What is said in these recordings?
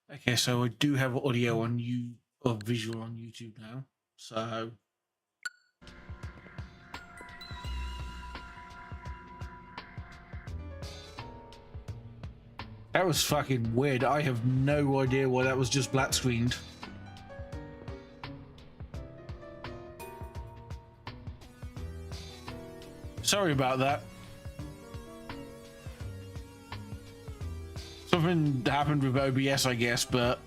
Okay, so I do have audio on you or visual on YouTube now. So that was fucking weird. I have no idea why that was just black screened. Sorry about that. Something happened with OBS, I guess, but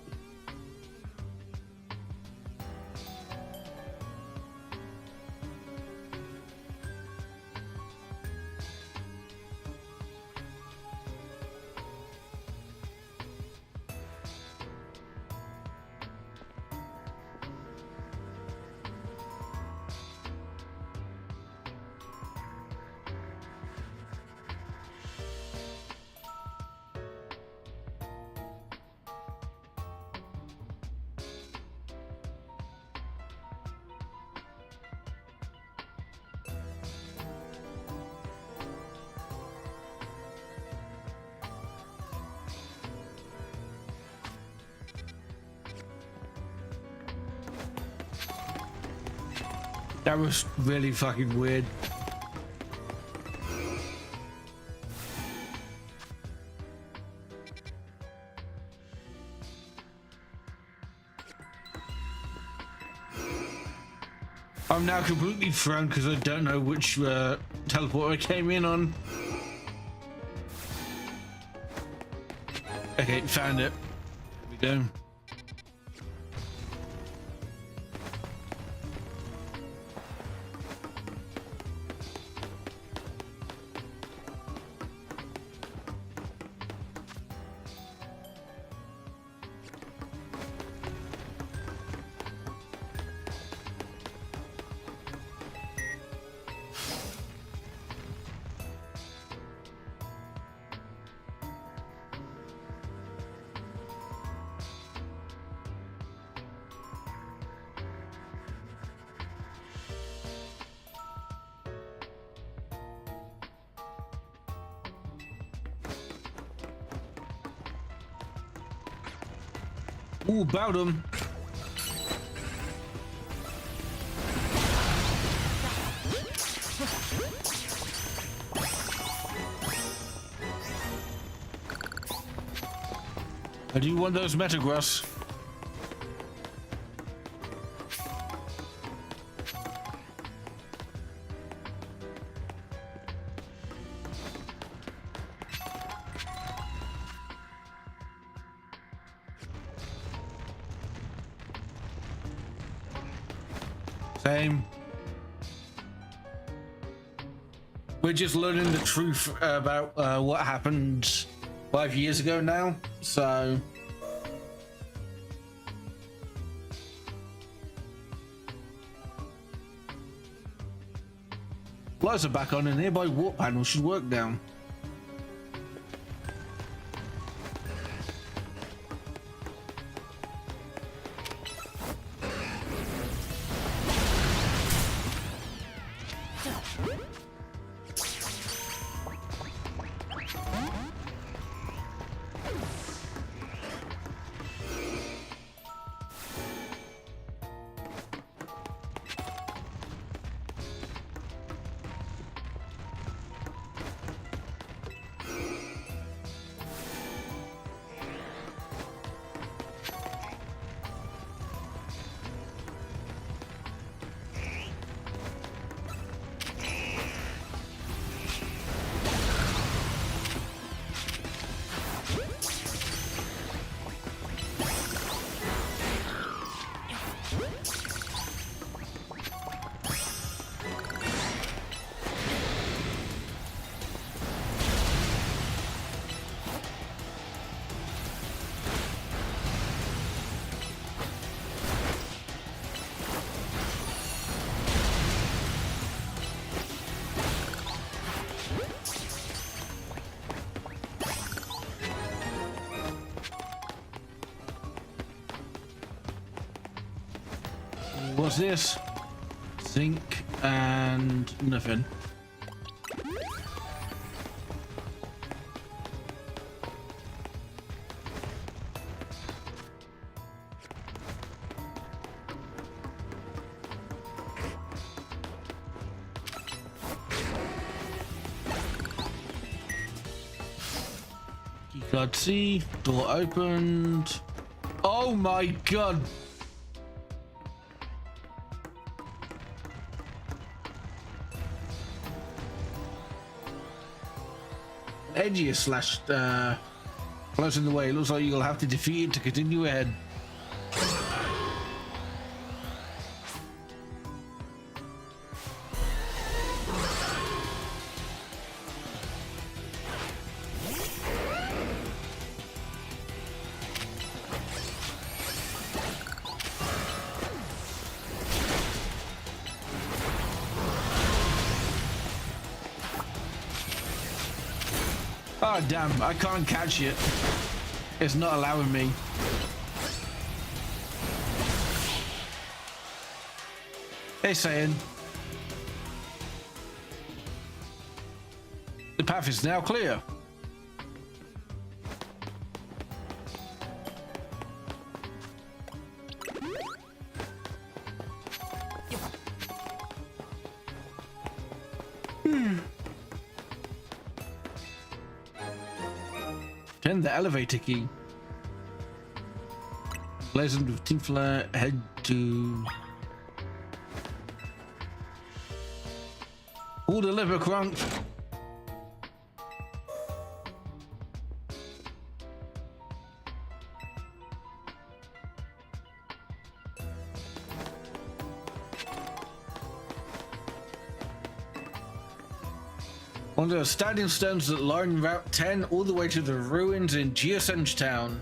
that was really fucking weird. I'm now completely thrown because I don't know which teleporter I came in on. Okay, found it. There we go. Ooh, about him. I do want those Metagross. Same. We're just learning the truth about what happened 5 years ago now, so lights are back on and nearby warp panel should work now. What's this? Zinc and nothing. Keycard C. Door opened. Oh my god. Edgier slash close in the way. It looks like you'll have to defeat it to continue ahead. Oh damn, I can't catch it. It's not allowing me. Hey, saying the path is now clear. Turn the elevator key. Legend of Tinkfla, head to pull the lever, Crunch. On the standing stones that line Route 10 all the way to the ruins in Geosenge Town.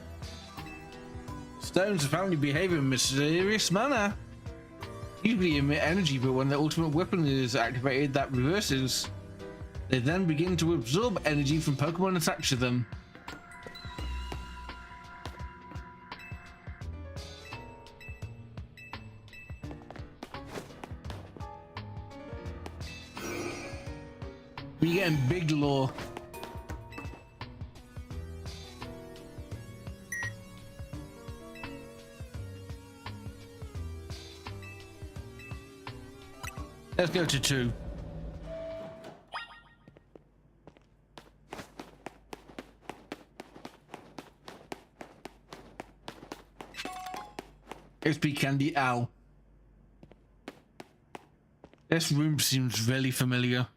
Stones apparently behave in a mysterious manner. Usually emit energy, but when the ultimate weapon is activated, that reverses. They then begin to absorb energy from Pokemon attached to them. We're getting big lore. Let's go to 2. XP Candy Owl. This room seems really familiar.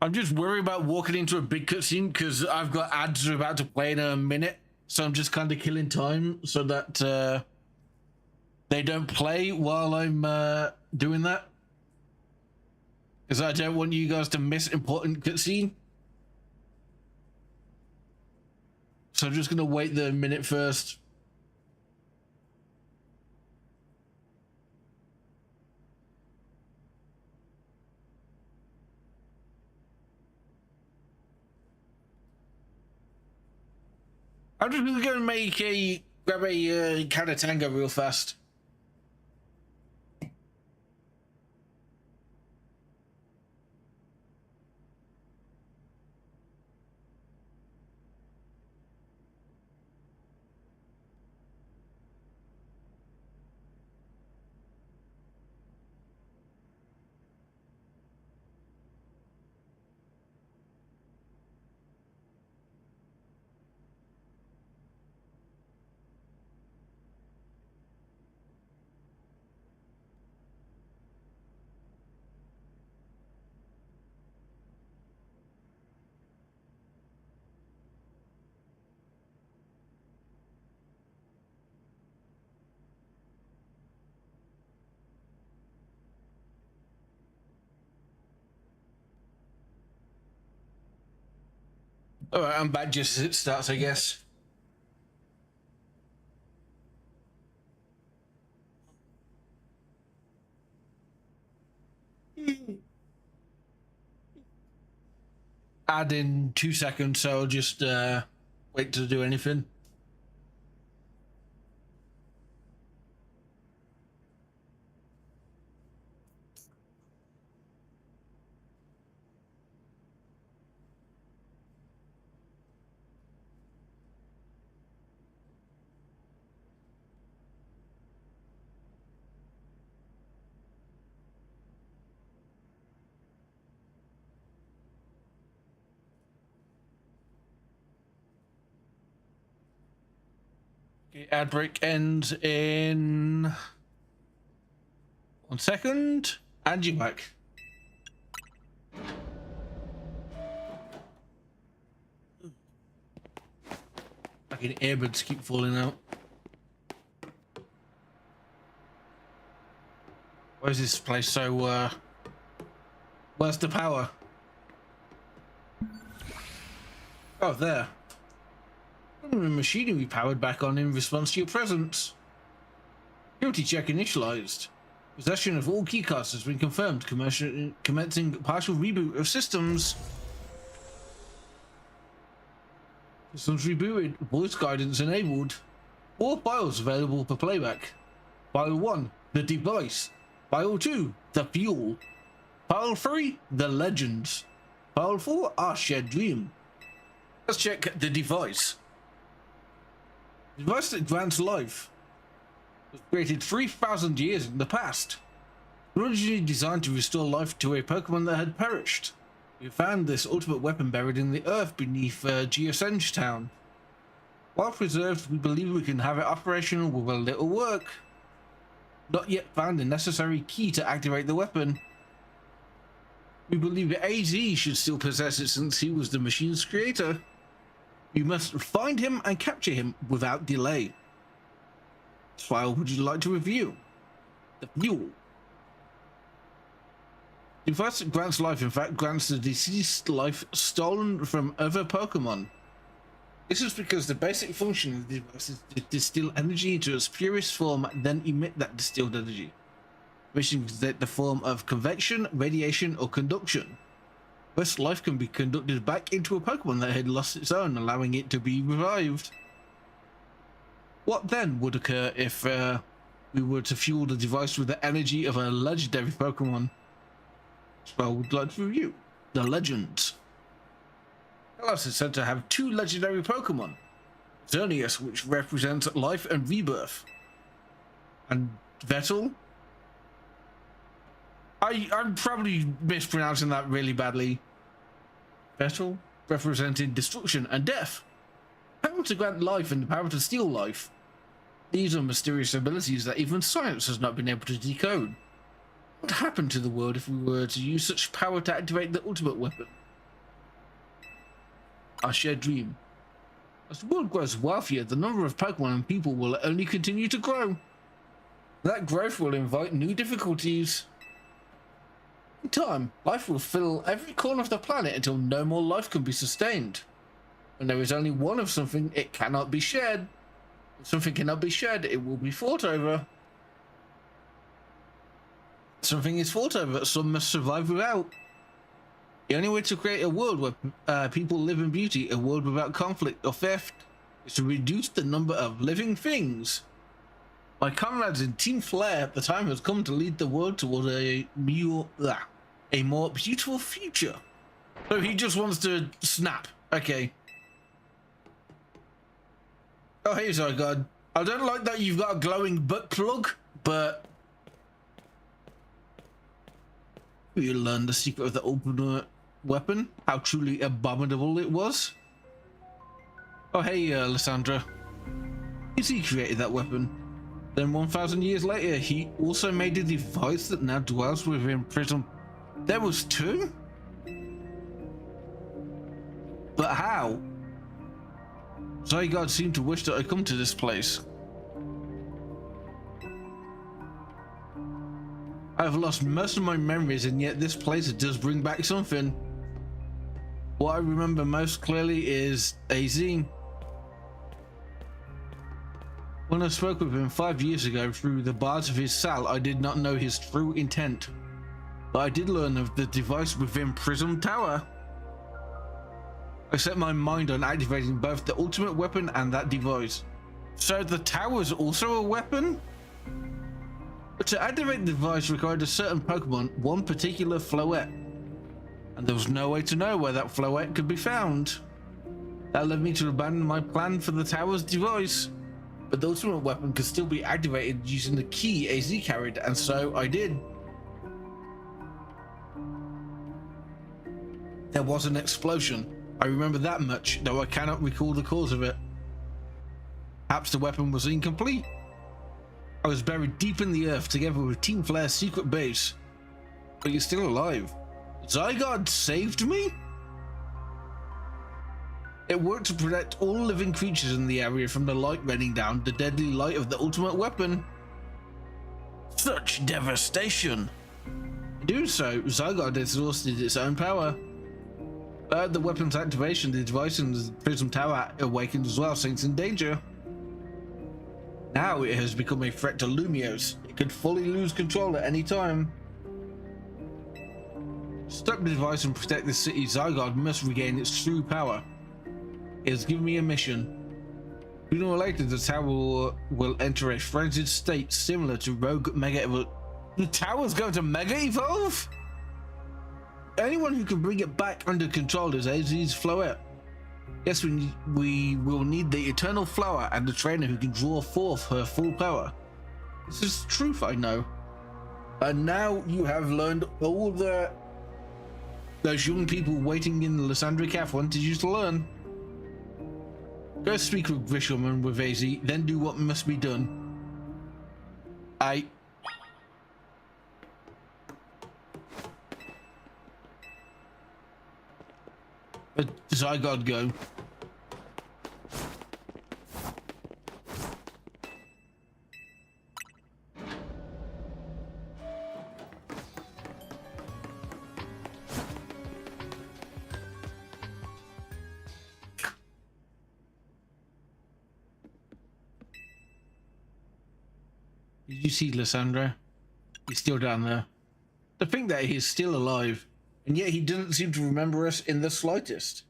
I'm just worried about walking into a big cutscene because I've got ads that are about to play in a minute, so I'm just kind of killing time so that they don't play while I'm doing that, because I don't want you guys to miss important cutscene. So I'm just gonna wait the minute first. I'm just gonna grab a Catatango real fast. All right, I'm back just as it starts, I guess. Add in 2 seconds, so I'll just wait to do anything. Ad break ends in 1 second, and you're back. Fucking earbuds keep falling out. Why is this place so, where's the power? Oh, there. The machinery powered back on in response to your presence. Security check initialized. Possession of all keycards has been confirmed, commencing partial reboot of systems. Systems rebooted, voice guidance enabled. 4 files available for playback. File 1, the device. File 2, the fuel. File 3, the legends. File 4, our shared dream. Let's check the device. The device that grants life was created 3,000 years in the past. Originally designed to restore life to a Pokemon that had perished. We found this ultimate weapon buried in the earth beneath Geosenge Town. While preserved, we believe we can have it operational with a little work. Not yet found the necessary key to activate the weapon. We believe AZ should still possess it since he was the machine's creator. You must find him and capture him without delay. What file would you like to review? The fuel. The device that grants life, in fact, grants the deceased life stolen from other Pokemon. This is because the basic function of the device is to distill energy into its purest form, then emit that distilled energy, which can take the form of convection, radiation, or conduction. Thus, life can be conducted back into a Pokemon that had lost its own, allowing it to be revived. What then would occur if we were to fuel the device with the energy of a legendary Pokemon? Well, would like to review the legends. Kalos is said to have 2 legendary Pokemon. Xerneas, which represents life and rebirth. And Vettel? I'm probably mispronouncing that really badly. Vettel, representing destruction and death. Power to grant life and the power to steal life. These are mysterious abilities that even science has not been able to decode. What would happen to the world if we were to use such power to activate the ultimate weapon? Our shared dream. As the world grows wealthier, the number of Pokemon and people will only continue to grow. That growth will invite new difficulties. In time, life will fill every corner of the planet until no more life can be sustained. When there is only one of something, it cannot be shared. If something cannot be shared, it will be fought over. Something is fought over, some must survive without. The only way to create a world where people live in beauty, a world without conflict or theft, is to reduce the number of living things. My comrades in Team Flare, the time has come to lead the world toward a more beautiful future. So he just wants to snap. Okay. Oh, hey, Zygarde. I don't like that you've got a glowing butt plug, but you learn the secret of the ultimate weapon, how truly abominable it was. Oh, hey, Lysandra. He created that weapon. Then 1,000 years later, he also made a device that now dwells within Prism. There was 2? But how? Zygarde seemed to wish that I come to this place. I've lost most of my memories, and yet this place does bring back something. What I remember most clearly is AZ. When I spoke with him 5 years ago through the bars of his cell, I did not know his true intent. But I did learn of the device within Prism Tower. I set my mind on activating both the ultimate weapon and that device. So the tower's also a weapon? But to activate the device required a certain Pokemon, one particular Floette. And there was no way to know where that Floette could be found. That led me to abandon my plan for the tower's device. But the ultimate weapon could still be activated using the key AZ carried, and so I did. There was an explosion. I remember that much, though I cannot recall the cause of it. Perhaps the weapon was incomplete. I was buried deep in the earth together with Team Flare's secret base. But you're still alive. Zygarde saved me? It worked to protect all living creatures in the area from the light raining down, the deadly light of the ultimate weapon. Such devastation! In doing so, Zygarde exhausted its own power. At the weapon's activation, the device in the Prism Tower awakened as well, so it's in danger. Now it has become a threat to Lumiose. It could fully lose control at any time. To stop the device and protect the city, Zygarde must regain its true power. It has given me a mission. Sooner or later, the tower will enter a frenzied state similar to Rogue Mega Evolve. The tower's going to Mega Evolve? Anyone who can bring it back under control is AZ's Floette. Yes, we will need the Eternal Flower and the trainer who can draw forth her full power. This is the truth, I know. And now you have learned all that those young people waiting in the Lysandra Cafe wanted you to learn. Go speak with Grisham and with AZ, then do what must be done. Zygarde go. Did you see Lysandra? He's still down there. To think that he's still alive, and yet he doesn't seem to remember us in the slightest.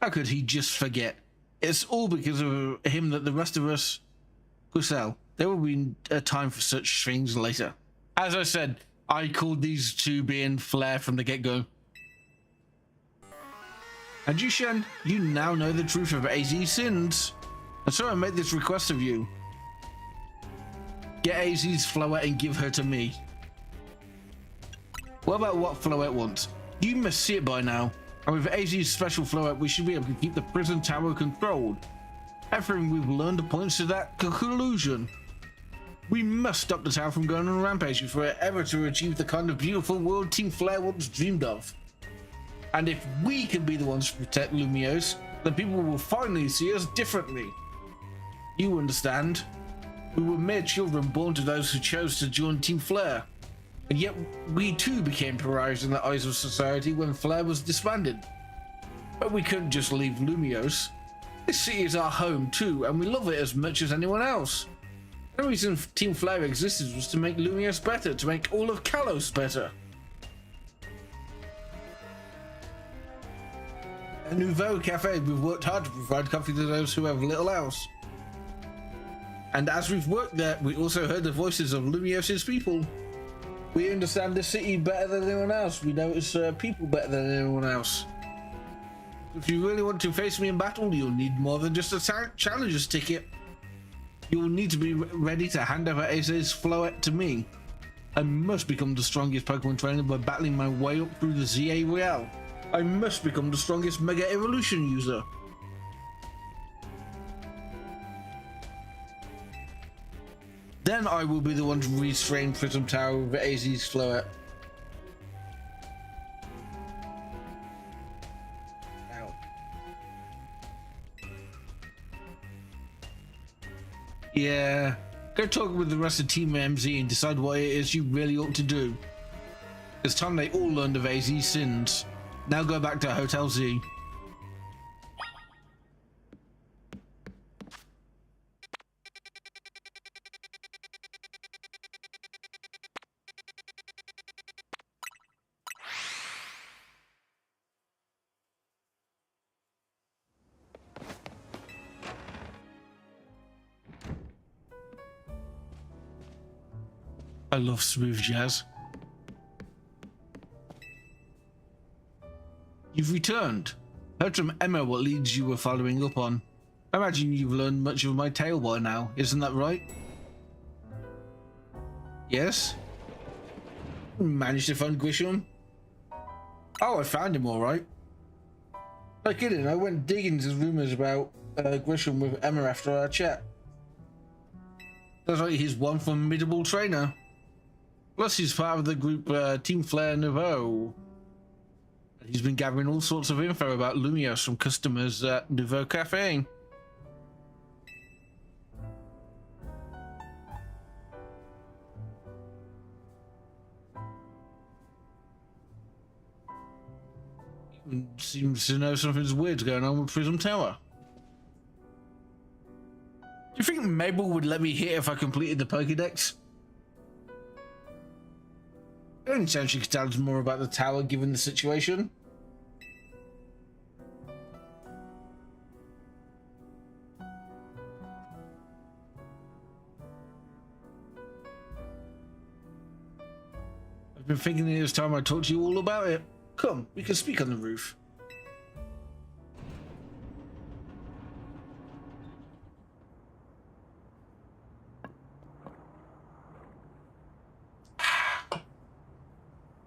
How could he just forget? It's all because of him that the rest of us... Kusel, there will be a time for such things later. As I said, I called these two being Flare from the get-go. And you, Shen, you now know the truth of AZ's sins. And so I made this request of you. Get AZ's Floette and give her to me. What about what Floette wants? You must see it by now. And with AZ's special Floette, we should be able to keep the prison tower controlled. Everything we've learned points to that conclusion. We must stop the tower from going on a rampage for it ever to achieve the kind of beautiful world Team Flare once dreamed of. And if we can be the ones to protect Lumiose, then people will finally see us differently. You understand? We were mere children born to those who chose to join Team Flare. And yet we too became pariahs in the eyes of society when Flare was disbanded. But we couldn't just leave Lumiose. This city is our home too, and we love it as much as anyone else. The reason Team Flare existed was to make Lumiose better, to make all of Kalos better. At Nouveau Cafe, we've worked hard to provide coffee to those who have little else. And as we've worked there, we also heard the voices of Lumiose's people. We understand the city better than anyone else. We know its people better than anyone else. If you really want to face me in battle, you'll need more than just a challenger's ticket. You'll need to be ready to hand over AZ's Floette to me. I must become the strongest Pokemon trainer by battling my way up through the ZA Royale. I must become the strongest Mega Evolution user. Then I will be the one to restrain Prism Tower with AZ's Floette. Ow. Yeah, go talk with the rest of Team MZ and decide what it is you really ought to do. It's time they all learned of AZ's sins. Now go back to Hotel Z. I love smooth jazz. You've returned. Heard from Emma what leads you were following up on. I imagine you've learned much of my tale by now, isn't that right? Yes? Managed to find Grisham? Oh, I found him alright. No kidding, I went digging into rumors about Grisham with Emma after our chat. Sounds like he's one formidable trainer. Plus, he's part of the group Team Flare Nouveau. He's been gathering all sorts of info about Lumios from customers at Nouveau Cafe. Seems to know something's weird's going on with Prism Tower. Do you think Mabel would let me hit if I completed the Pokédex? I don't sense she could tell us more about the tower given the situation. I've been thinking it was time I talked to you all about it. Come, we can speak on the roof.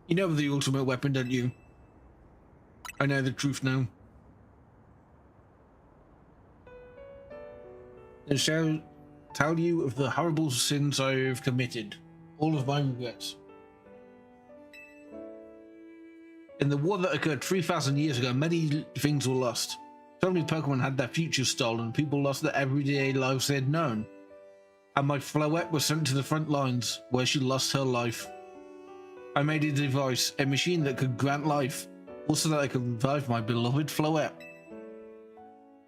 You know the ultimate weapon, don't you? I know the truth now. And shall tell you of the horrible sins I've committed. All of my regrets. In the war that occurred 3,000 years ago, many things were lost. So many Pokemon had their futures stolen, people lost their everyday lives they'd known. And my Floette was sent to the front lines, where she lost her life. I made a device, a machine that could grant life, also that I could revive my beloved Floette.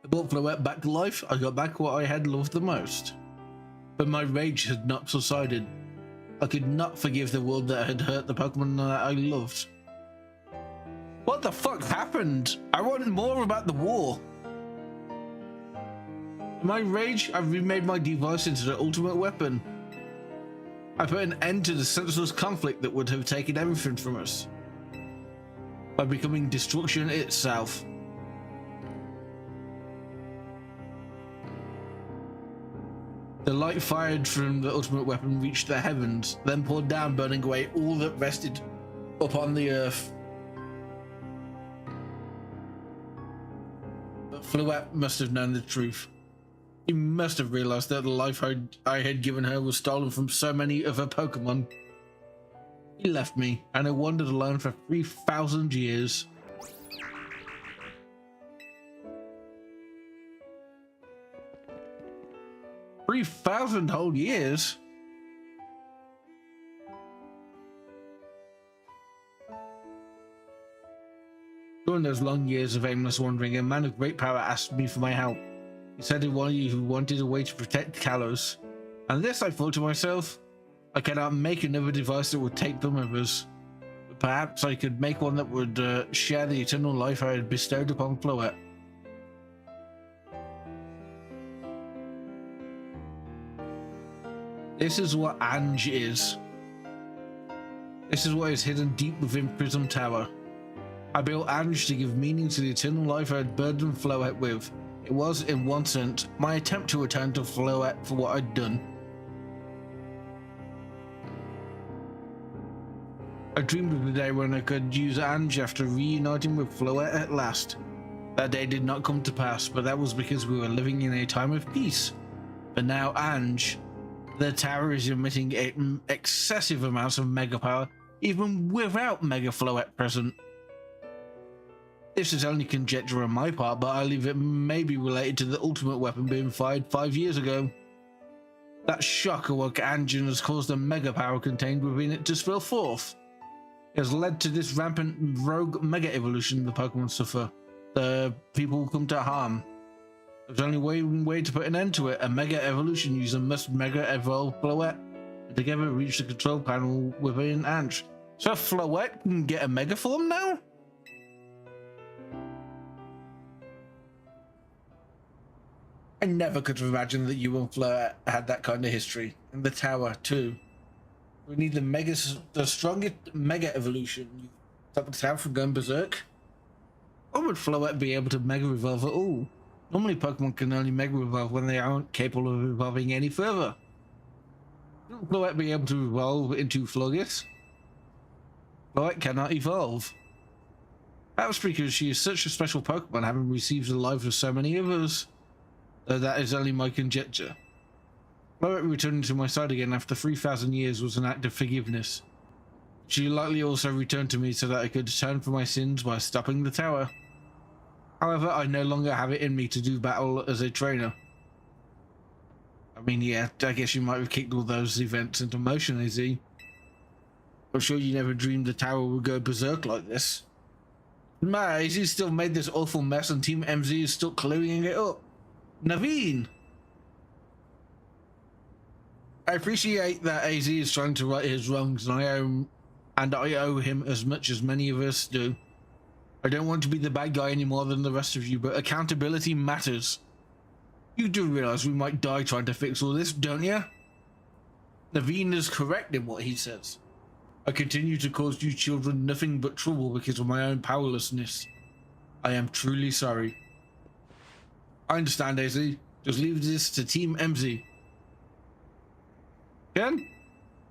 I brought Floette back to life, I got back what I had loved the most. But my rage had not subsided. I could not forgive the world that had hurt the Pokemon that I loved. What the fuck happened? I want more about the war. In my rage, I remade my device into the ultimate weapon. I put an end to the senseless conflict that would have taken everything from us. By becoming destruction itself. The light fired from the ultimate weapon reached the heavens, then poured down, burning away all that rested upon the earth. Floette must have known the truth. He must have realized that the life I had given her was stolen from so many of her Pokemon. He left me, and I wandered alone for 3,000 years. $3,000 whole years? During those long years of aimless wandering, a man of great power asked me for my help. He said he wanted a way to protect Kalos. And this, I thought to myself, I cannot make another device that would take them of us. But perhaps I could make one that would share the eternal life I had bestowed upon Floette. This is what Ange is. This is what is hidden deep within Prism Tower. I built Ange to give meaning to the eternal life I had burdened Floette with. It was, in one sense, my attempt to return to Floette for what I'd done. I dreamed of the day when I could use Ange after reuniting with Floette at last. That day did not come to pass, but that was because we were living in a time of peace. But now Ange, the tower is emitting excessive amounts of mega power, even without Mega Floette present. This is only conjecture on my part, but I believe it may be related to the ultimate weapon being fired 5 years ago. That shock awoke Ange and has caused the mega power contained within it to spill forth. It has led to this rampant rogue mega evolution the Pokemon suffer. The people come to harm. There's only one way to put an end to it. A mega evolution user must mega evolve Floette and together reach the control panel within Ange. So Floette can get a mega form now? I never could have imagined that you and Floette had that kind of history. And the tower, too. We need the strongest mega evolution. You stop the tower from going berserk? Or would Floette be able to mega evolve at all? Normally Pokemon can only mega evolve when they aren't capable of evolving any further. Wouldn't Floette be able to evolve into Florges? Floette cannot evolve. Perhaps because she is such a special Pokemon, having received the lives of so many of us. Though that is only my conjecture. Floette returning to my side again after 3,000 years was an act of forgiveness. She likely also returned to me so that I could atone for my sins by stopping the tower. However, I no longer have it in me to do battle as a trainer. I mean, yeah, I guess you might have kicked all those events into motion, AZ. I'm sure you never dreamed the tower would go berserk like this. My, AZ still made this awful mess and Team MZ is still clearing it up. Naveen! I appreciate that AZ is trying to right his wrongs, and I owe him as much as many of us do. I don't want to be the bad guy any more than the rest of you, but accountability matters. You do realize we might die trying to fix all this, don't you? Naveen is correct in what he says. I continue to cause you children nothing but trouble because of my own powerlessness. I am truly sorry. I understand, AZ. Just leave this to Team MZ. Ken?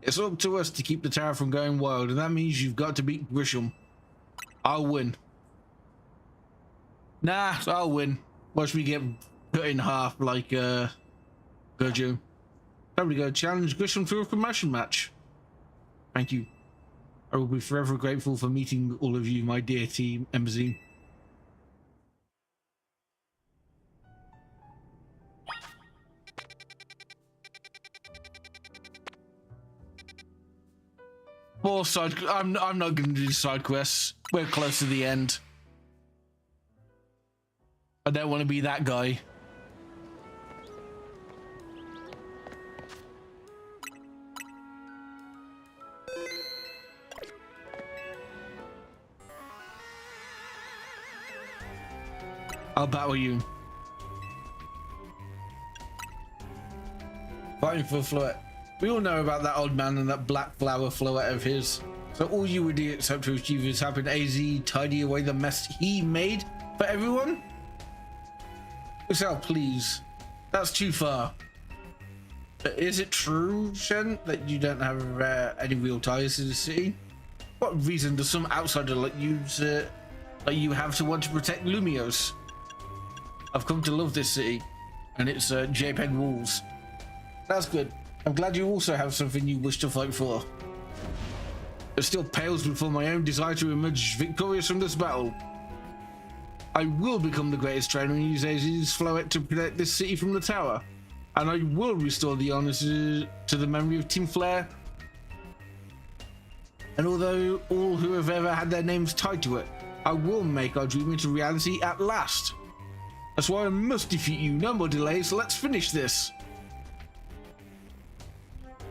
It's up to us to keep the tower from going wild, and that means you've got to beat Grisham. I'll win. Nah, I'll win. Watch me get cut in half like Gojo. Probably go challenge Grisham to a promotion match. Thank you. I will be forever grateful for meeting all of you, my dear Team MZ. More side. I'm not going to do side quests. We're close to the end. I don't want to be that guy. I'll battle you. Fighting for Floette. We all know about that old man and that black flower Floette of his. So all you idiots hope to achieve is having AZ tidy away the mess he made for everyone? Excel, please. That's too far. But is it true, Shen, that you don't have any real ties to the city? What reason does some outsider like you have to want to protect Lumiose? I've come to love this city, and its JPEG rules. That's good. I'm glad you also have something you wish to fight for. It still pales before my own desire to emerge victorious from this battle. I will become the greatest trainer and use AZ's Floette to protect this city from the tower. And I will restore the honor to the memory of Team Flare. And although all who have ever had their names tied to it, I will make our dream into reality at last. That's why I must defeat you. No more delays. Let's finish this.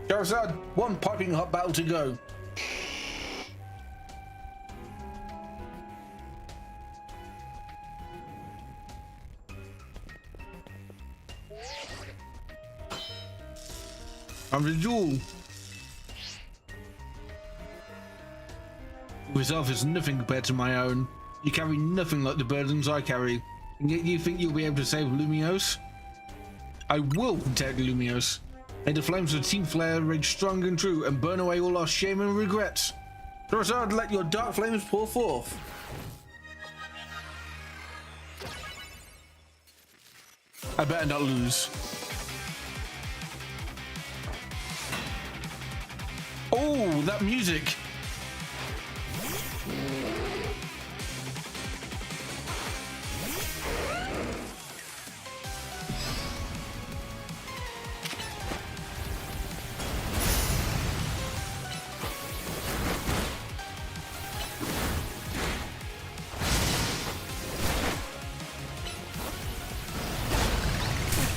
Charizard, one piping hot battle to go. I'm the duel. Resolve is nothing compared to my own. You carry nothing like the burdens I carry. And yet you think you'll be able to save Lumiose? I will protect Lumiose. May the flames of Team Flare rage strong and true and burn away all our shame and regrets. Charizard, let your dark flames pour forth. I better not lose. Oh, that music.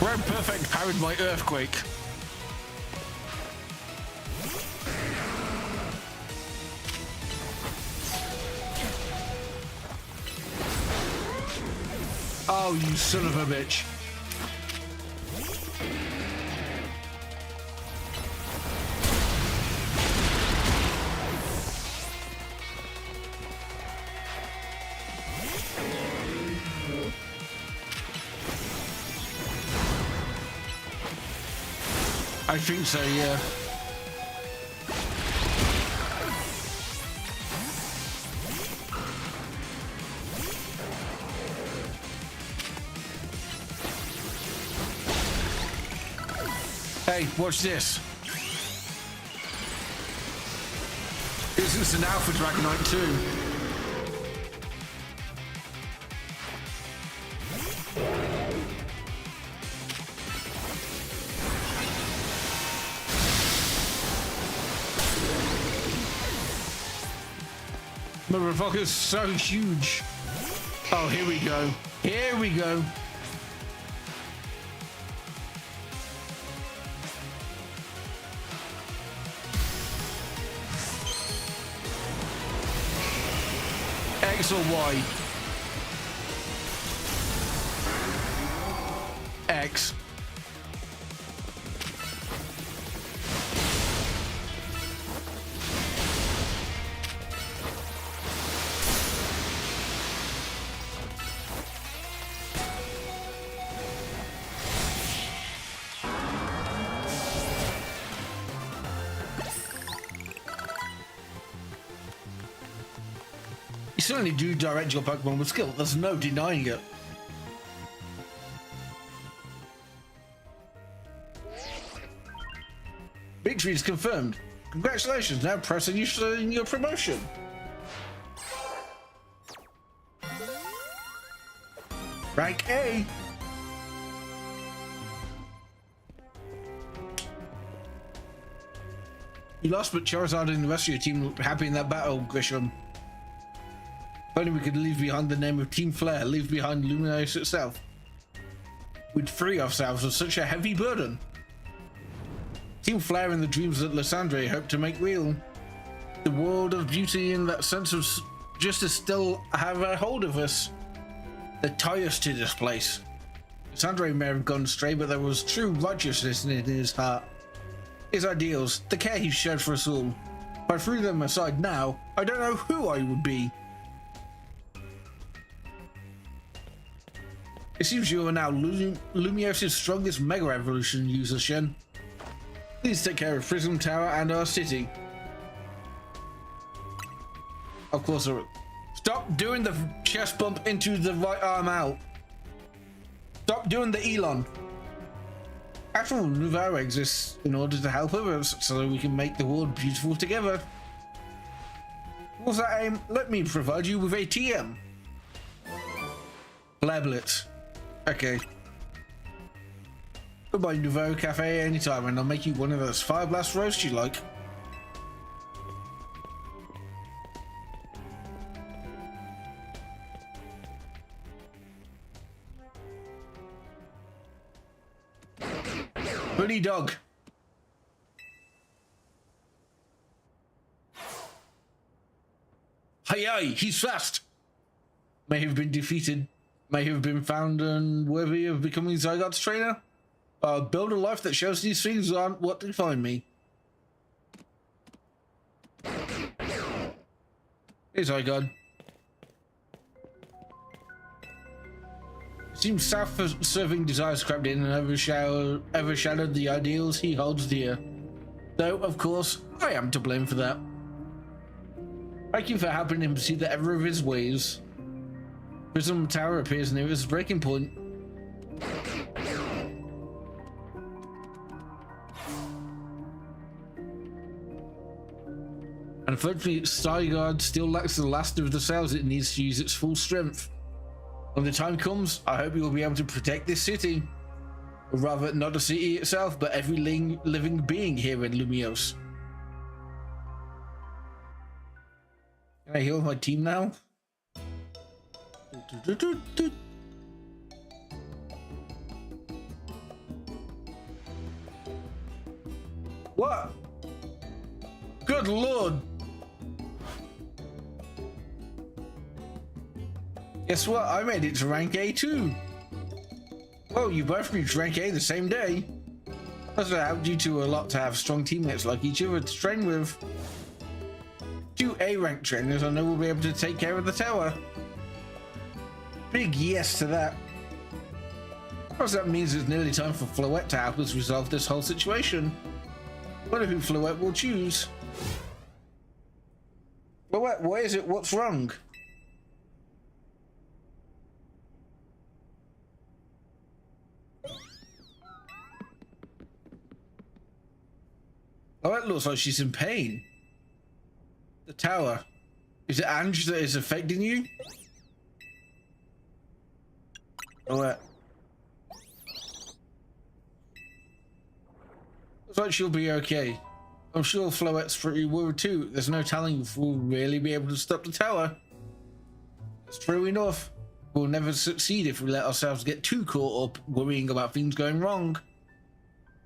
Red Perfect powered my earthquake. Oh, you son of a bitch. I think so, yeah. Hey, watch this. This is an Alpha Dragonite too. Motherfucker's so huge. Oh, here we go. Here we go. X or Y? X. You certainly do direct your Pokemon with skill. There's no denying it. Victory is confirmed. Congratulations. Now pressing your promotion. Rank A. You lost, but Charizard and the rest of your team looked happy in that battle, Grisham. If only we could leave behind the name of Team Flare, leave behind Lumiose itself. We'd free ourselves of such a heavy burden. Team Flare and the dreams that Lysandre hoped to make real. The world of beauty and that sense of justice still have a hold of us. They tie us to this place. Lysandre may have gone astray, but there was true righteousness in his heart. His ideals, the care he showed for us all. If I threw them aside now, I don't know who I would be. It seems you are now Lumiose's strongest Mega Evolution user, Shen. Please take care of Prism Tower and our city. Of course, stop doing the chest bump into the right arm out. Stop doing the Elon. After all, Nuvera exists in order to help others, so we can make the world beautiful together. What's that aim? Let me provide you with a TM. Blablet. Okay. Goodbye, Nuvera Cafe anytime, and I'll make you one of those Fire Blast roasts you like. Hoodie dog. Hey, he's fast. May have been defeated. May have been found unworthy of becoming Zygarde's trainer. Build a life that shows these things aren't what define me. Hey, Zygarde. Seems self-serving desires crept in and overshadowed the ideals he holds dear. Though, of course, I am to blame for that. Thank you for helping him see the error of his ways. Prism Tower appears near its breaking point. Unfortunately, Zygarde still lacks the last of the cells it needs to use its full strength. When the time comes, I hope you will be able to protect this city. Or rather, not the city itself, but every living being here in Lumiose. Can I heal my team now? What? Good lord! Guess what? I made it to rank A too. Well, you both reached rank A the same day. That's helped you to a lot to have strong teammates like each other to train with. 2 A rank trainers I know will be able to take care of the tower. Big yes to that. Perhaps that means it's nearly time for Floette to help us resolve this whole situation. I wonder who Floette will choose. Floette, what is it? What's wrong? Floette looks like she's in pain. The tower. Is it Ange that is affecting you? Floette. Looks like she'll be okay. I'm sure Floette's pretty worried too. There's no telling if we'll really be able to stop the tower. That's true enough. We'll never succeed if we let ourselves get too caught up worrying about things going wrong.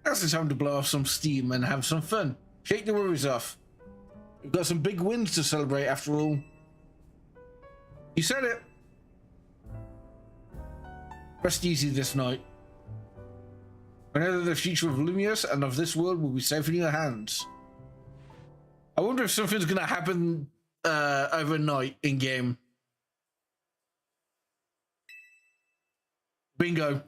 That's the time to blow off some steam and have some fun. Shake the worries off. We've got some big wins to celebrate after all. You said it. Rest easy this night. I know that the future of Lumios and of this world will be safe in your hands. I wonder if something's gonna happen overnight in game. Bingo.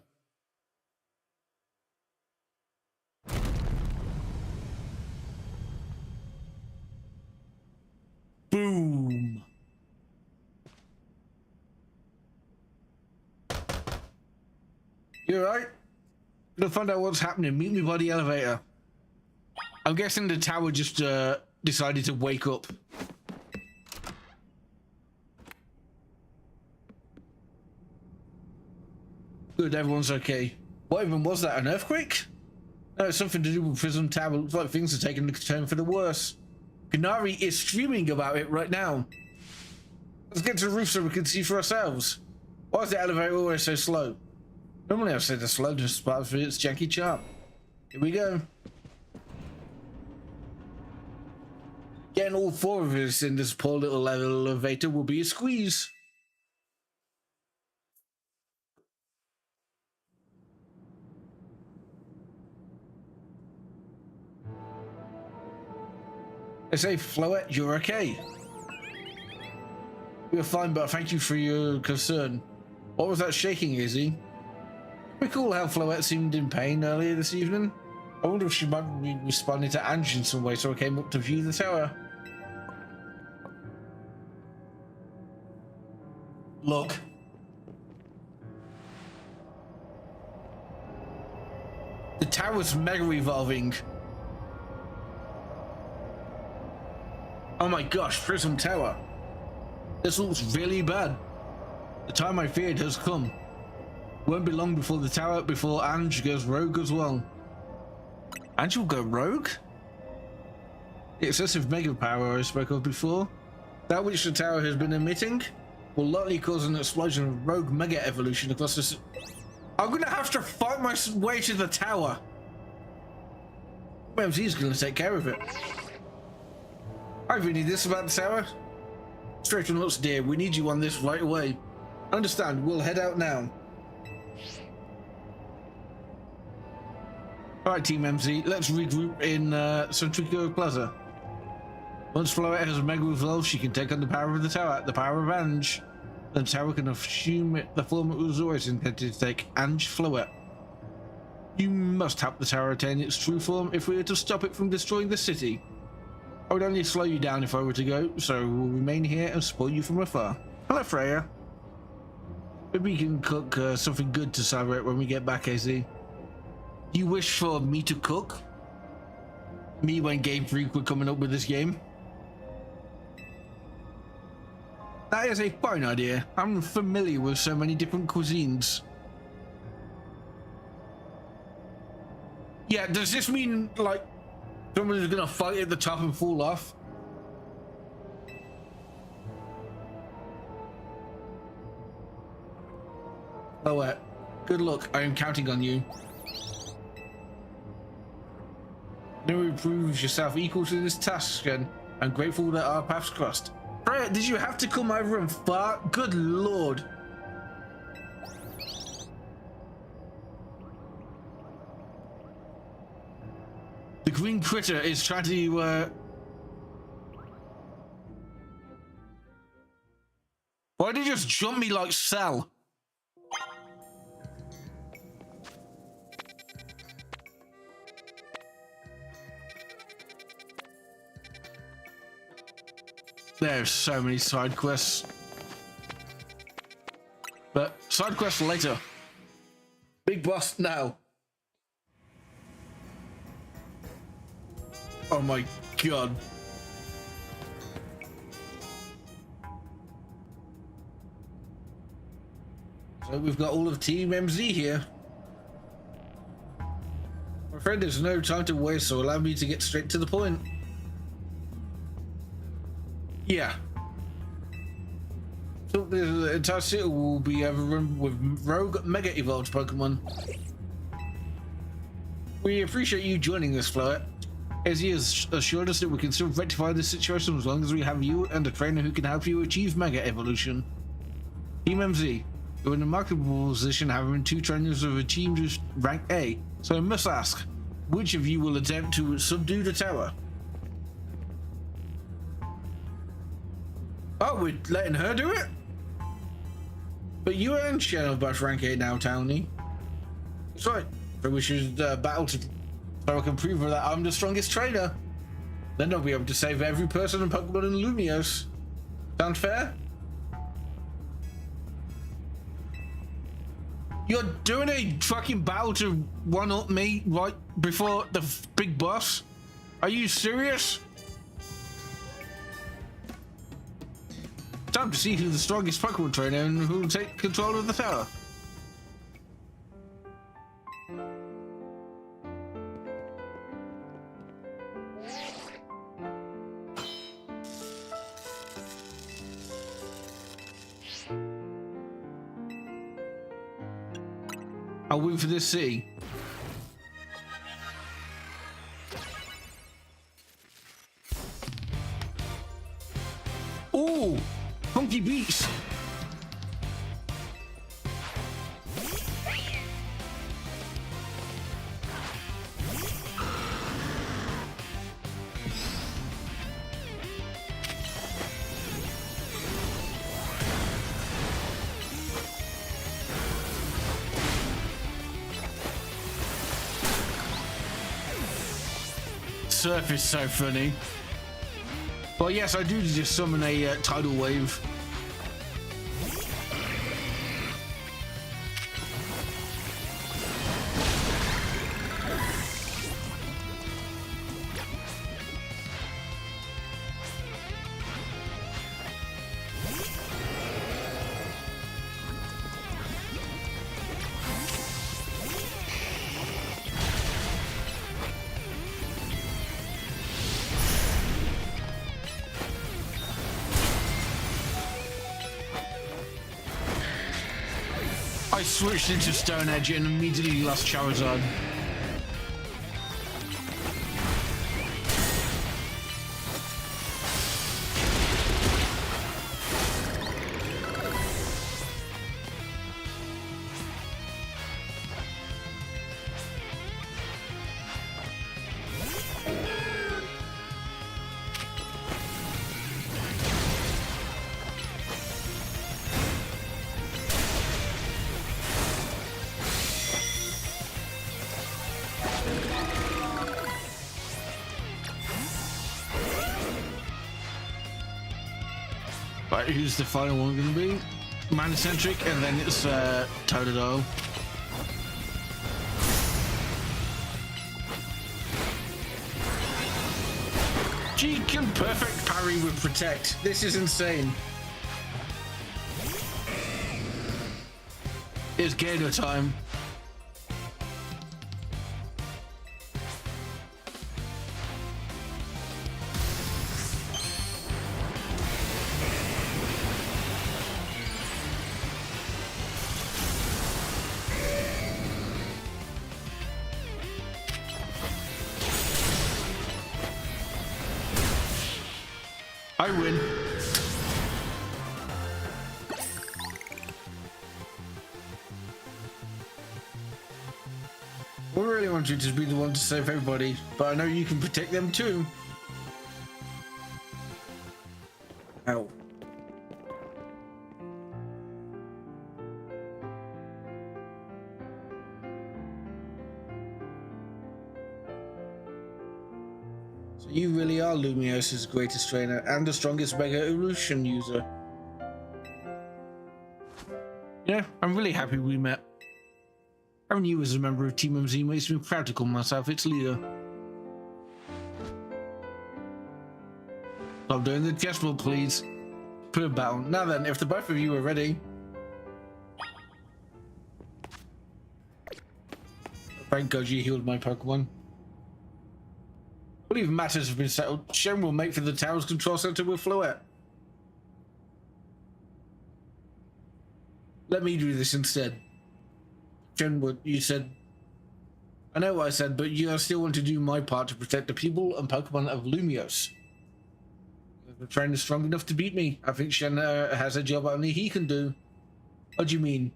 Boom. You alright? Gonna find out what's happening. Meet me by the elevator. I'm guessing the tower just decided to wake up. Good, everyone's okay. What even was that, an earthquake? No, it's something to do with Prism Tower. Looks like things are taking a turn for the worse. Ganari is streaming about it right now. Let's get to the roof so we can see for ourselves. Why is the elevator always so slow? Normally I've said the slow just part of its janky charm. Here we go. Getting all four of us in this poor little elevator will be a squeeze. I say, Floette, you're okay. You're fine, but thank you for your concern. What was that shaking, Izzy? Recall how Floette seemed in pain earlier this evening? I wonder if she might be responding to Ange in some way, so I came up to view the tower. Look. The tower's mega evolving. Oh my gosh, Prism Tower. This looks really bad. The time I feared has come. Won't be long before Ange goes rogue as well. Ange will go rogue? The excessive mega power I spoke of before, that which the tower has been emitting, will likely cause an explosion of rogue mega evolution across this. I'm gonna have to fight my way to the tower. MMZ's gonna take care of it. I really need this about the tower. Straight from us, dear. We need you on this right away. Understand, we'll head out now. Alright, Team MZ, let's regroup in Centrico Plaza. Once Floette has mega evolved, she can take on the power of the tower, the power of Ange. Then the tower can assume the form it was always intended to take, Ange Floette. You must help the tower attain its true form if we are to stop it from destroying the city. I would only slow you down if I were to go, so we'll remain here and spoil you from afar. Hello, Freya. Maybe we can cook something good to celebrate when we get back, AZ. Do you wish for me to cook? Me when Game Freak were coming up with this game? That is a fine idea. I'm familiar with so many different cuisines. Yeah, does this mean, like, someone's gonna fight at the top and fall off? Oh, good luck. I am counting on you. Never proves yourself equal to this task, and I'm grateful that our paths crossed. Freya, did you have to come over and fart? Good lord. The green critter is trying to, why did you just jump me like Cell? There's so many side quests. But side quests later. Big boss now. Oh my god. So we've got all of Team MZ here. I'm afraid there's no time to waste, so allow me to get straight to the point. Yeah. So the entire city will be overrun with rogue Mega Evolved Pokemon. We appreciate you joining us, Floette. Izzy has assured us that we can still rectify this situation as long as we have you and a trainer who can help you achieve Mega Evolution. Team MZ, you're in a remarkable position having 2 trainers who have achieved rank A, so I must ask, which of you will attempt to subdue the tower? Oh, we're letting her do it? But you and Shen are both rank A now, Townie. That's right. So we should battle to, so I can prove that I'm the strongest trainer. Then I'll be able to save every person and Pokemon in Lumiose. Sound fair? You're doing a fucking battle to one-up me right before the big boss? Are you serious? Time to see who's the strongest Pokemon trainer and who will take control of the tower. I'll win for this city. Ooh, funky beats. Surf is so funny. Well, yes, I do just summon a tidal wave. I switched into Stone Edge and immediately lost Charizard. Right, who's the final one going to be? Manicentric, and then it's Totodile. She can perfect parry with Protect. This is insane. It's Gator time. I win. We really want you to be the one to save everybody, but I know you can protect them too. Ow. So you really are Lumiose's greatest trainer and the strongest Mega Evolution user. Yeah, I'm really happy we met. Having you as a member of Team MZ makes me proud to call myself its leader. Stop doing the chessboard, please. Put a battle. Now then, if the both of you are ready. Thank God you healed my Pokemon. I believe matters have been settled. Shen will make for the tower's control center with Floette. Let me do this instead. Shen, what you said. I know what I said, but you still want to do my part to protect the people and Pokemon of Lumiose. If the trainer is strong enough to beat me, I think Shen has a job only he can do. What do you mean?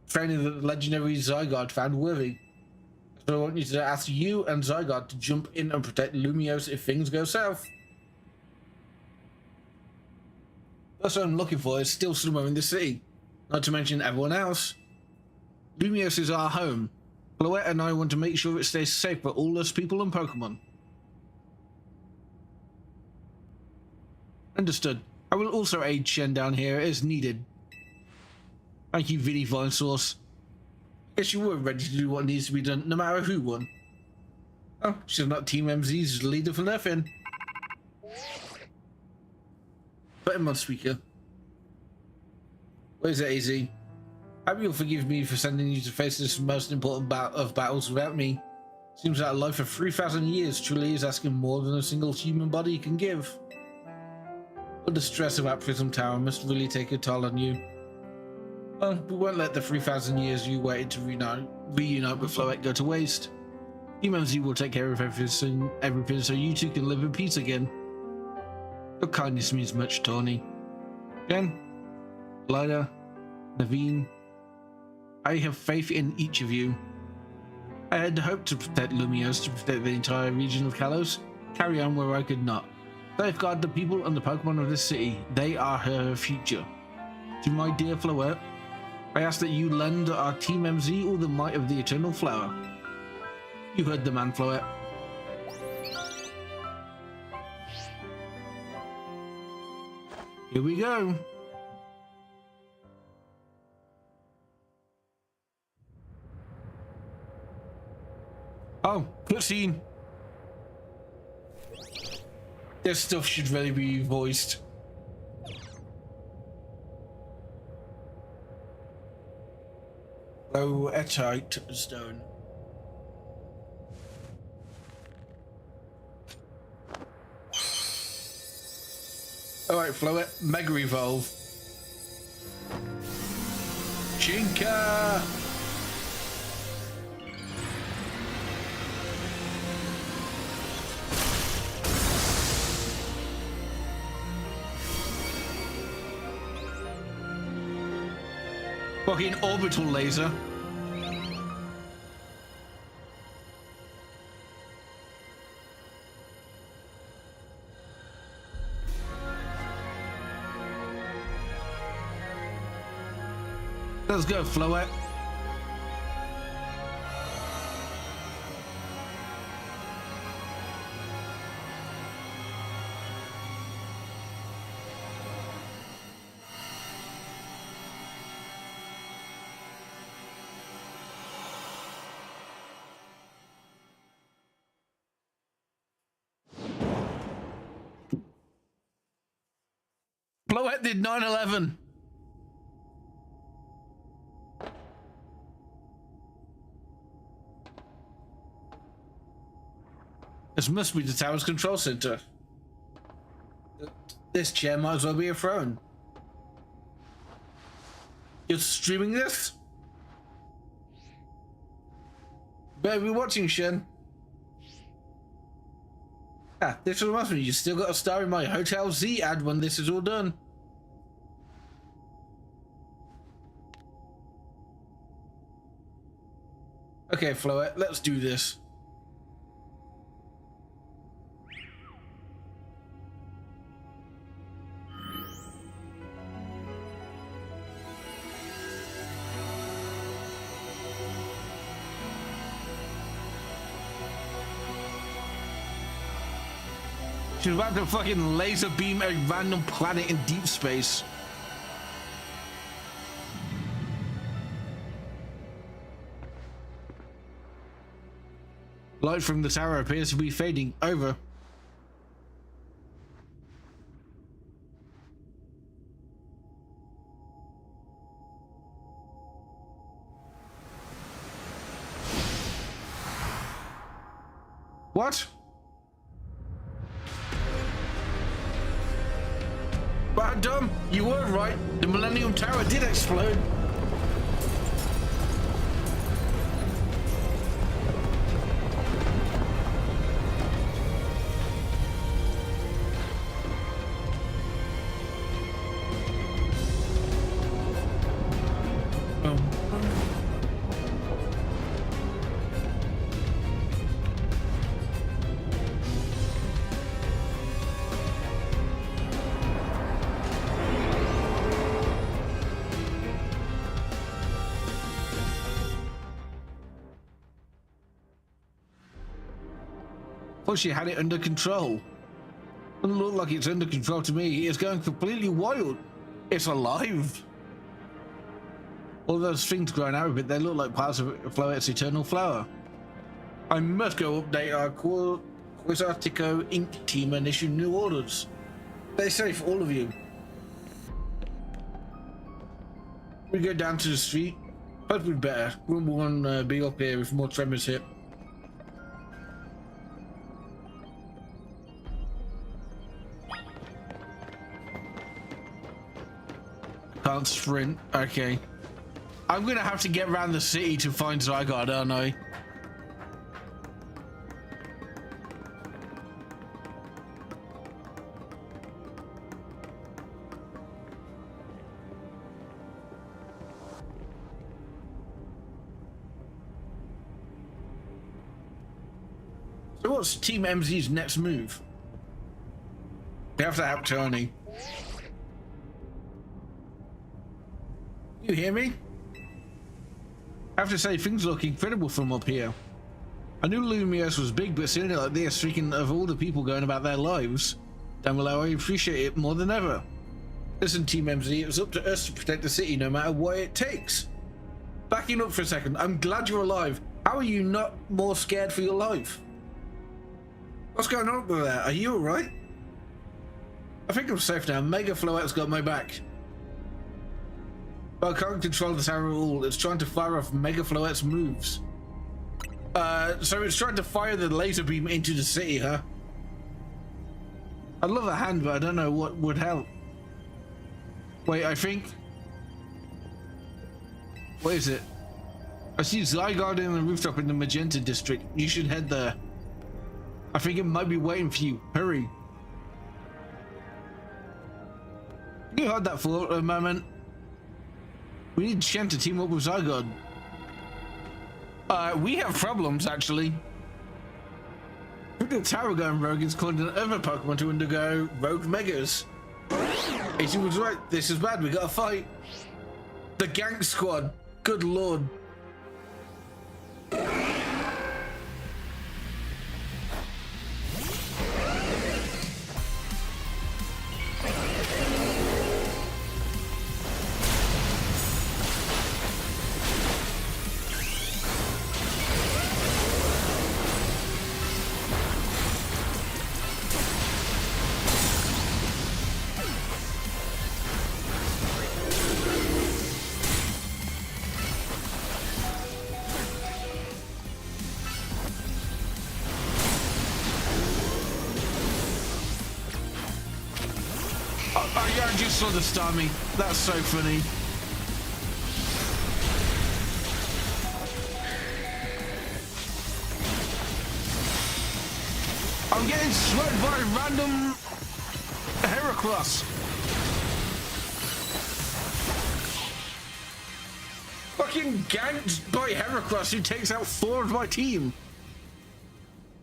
Training that the legendary Zygarde found worthy. So I want you to ask you and Zygarde to jump in and protect Lumiose if things go south. That's what I'm looking for is still somewhere in the city. Not to mention everyone else. Lumiose is our home. Floette and I want to make sure it stays safe for all us people and Pokemon. Understood. I will also aid Shen down here as needed. Thank you, Vinny Vinesource. Guess you were ready to do what needs to be done, no matter who won. Oh, she's not Team MZ's leader for nothing. Put him on speaker. Where's AZ? Hope you'll forgive me for sending you to face this most important of battles without me. Seems that a life of 3,000 years truly is asking more than a single human body can give. But the stress about Prism Tower must really take a toll on you. Well, we won't let the 3,000 years you waited to reunite with Floette go to waste. Team MZ will take care of everything so you two can live in peace again. Your kindness means much, Tawny. Jen, Lyda, Naveen, I have faith in each of you. I had hoped to protect Lumiose, to protect the entire region of Kalos, carry on where I could not. Safeguard the people and the Pokemon of this city. They are her future. To my dear Floette, I ask that you lend our Team MZ all the might of the Eternal Flower. You heard the man, Floette. Here we go. Oh, cutscene. This stuff should really be voiced. Floetite stone. Alright, Floette, Mega Evolve. Chinka! Fucking orbital laser. Let's go, Floette. Floette did 9/11. This must be the tower's control center. This chair might as well be a throne. You're streaming this? Better be watching, Shen. Ah, this reminds me, you still got a star in my Hotel Z ad when this is all done. Okay, Floette, let's do this. She's about to fucking laser beam a random planet in deep space. Light from the tower appears to be fading. Over. What? But Dom, you were right. The Millennium Tower did explode. Thought she had it under control. Doesn't look like it's under control to me. It's going completely wild. It's alive. All those things growing out of it, they look like parts of Floette's eternal flower. I must go update our Quasartico Inc. team and issue new orders. Stay safe, all of you. We go down to the street. Hope we'd better. Wouldn't want to be up here if more tremors hit. Can't sprint. Okay. I'm gonna have to get around the city to find Zygarde, aren't I? So what's Team MZ's next move? We have to help Tony. You hear me? I have to say, things look incredible from up here. I knew Lumiose was big, but seeing it like this, speaking of all the people going about their lives, damn well I appreciate it more than ever. Listen, Team MZ, it's up to us to protect the city no matter what it takes. Backing up for a second, I'm glad you're alive. How are you not more scared for your life? What's going on with that? Are you alright? I think I'm safe now. Mega Floette's got my back. But I can't control the tower at all. It's trying to fire off Mega Floette's moves. So it's trying to fire the laser beam into the city, huh? I'd love a hand, but I don't know what would help. Wait, I think... What is it? I see Zygarde in the rooftop in the Magenta district. You should head there. I think it might be waiting for you. Hurry. Can you hold that for a moment? We need Shen to team up with Zygarde. We have problems, actually. With the tower going rogue, it's causing other Pokemon to undergo rogue megas. He was right, this is bad, we gotta fight. The Gank Squad, good lord. I just saw the Starmie. That's so funny. I'm getting swept by random Heracross. Fucking ganked by Heracross, who takes out 4 of my team.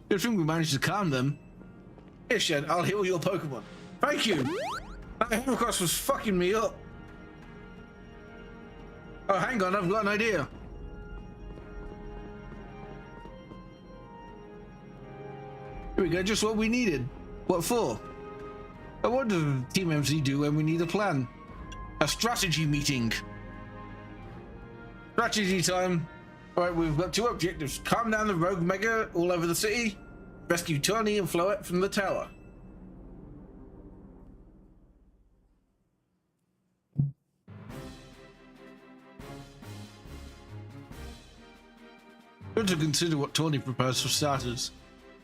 Good thing we managed to calm them. Here, Shen, I'll heal your Pokemon. Thank you. That Heracross was fucking me up. Oh, hang on, I've got an idea. Here we go, just what we needed. What for? But what does Team MZ do when we need a plan? A strategy meeting. Strategy time. Alright, we've got 2 objectives. Calm down the rogue mega all over the city. Rescue Tony and Floette from the tower. Good to consider what Tony proposed for starters.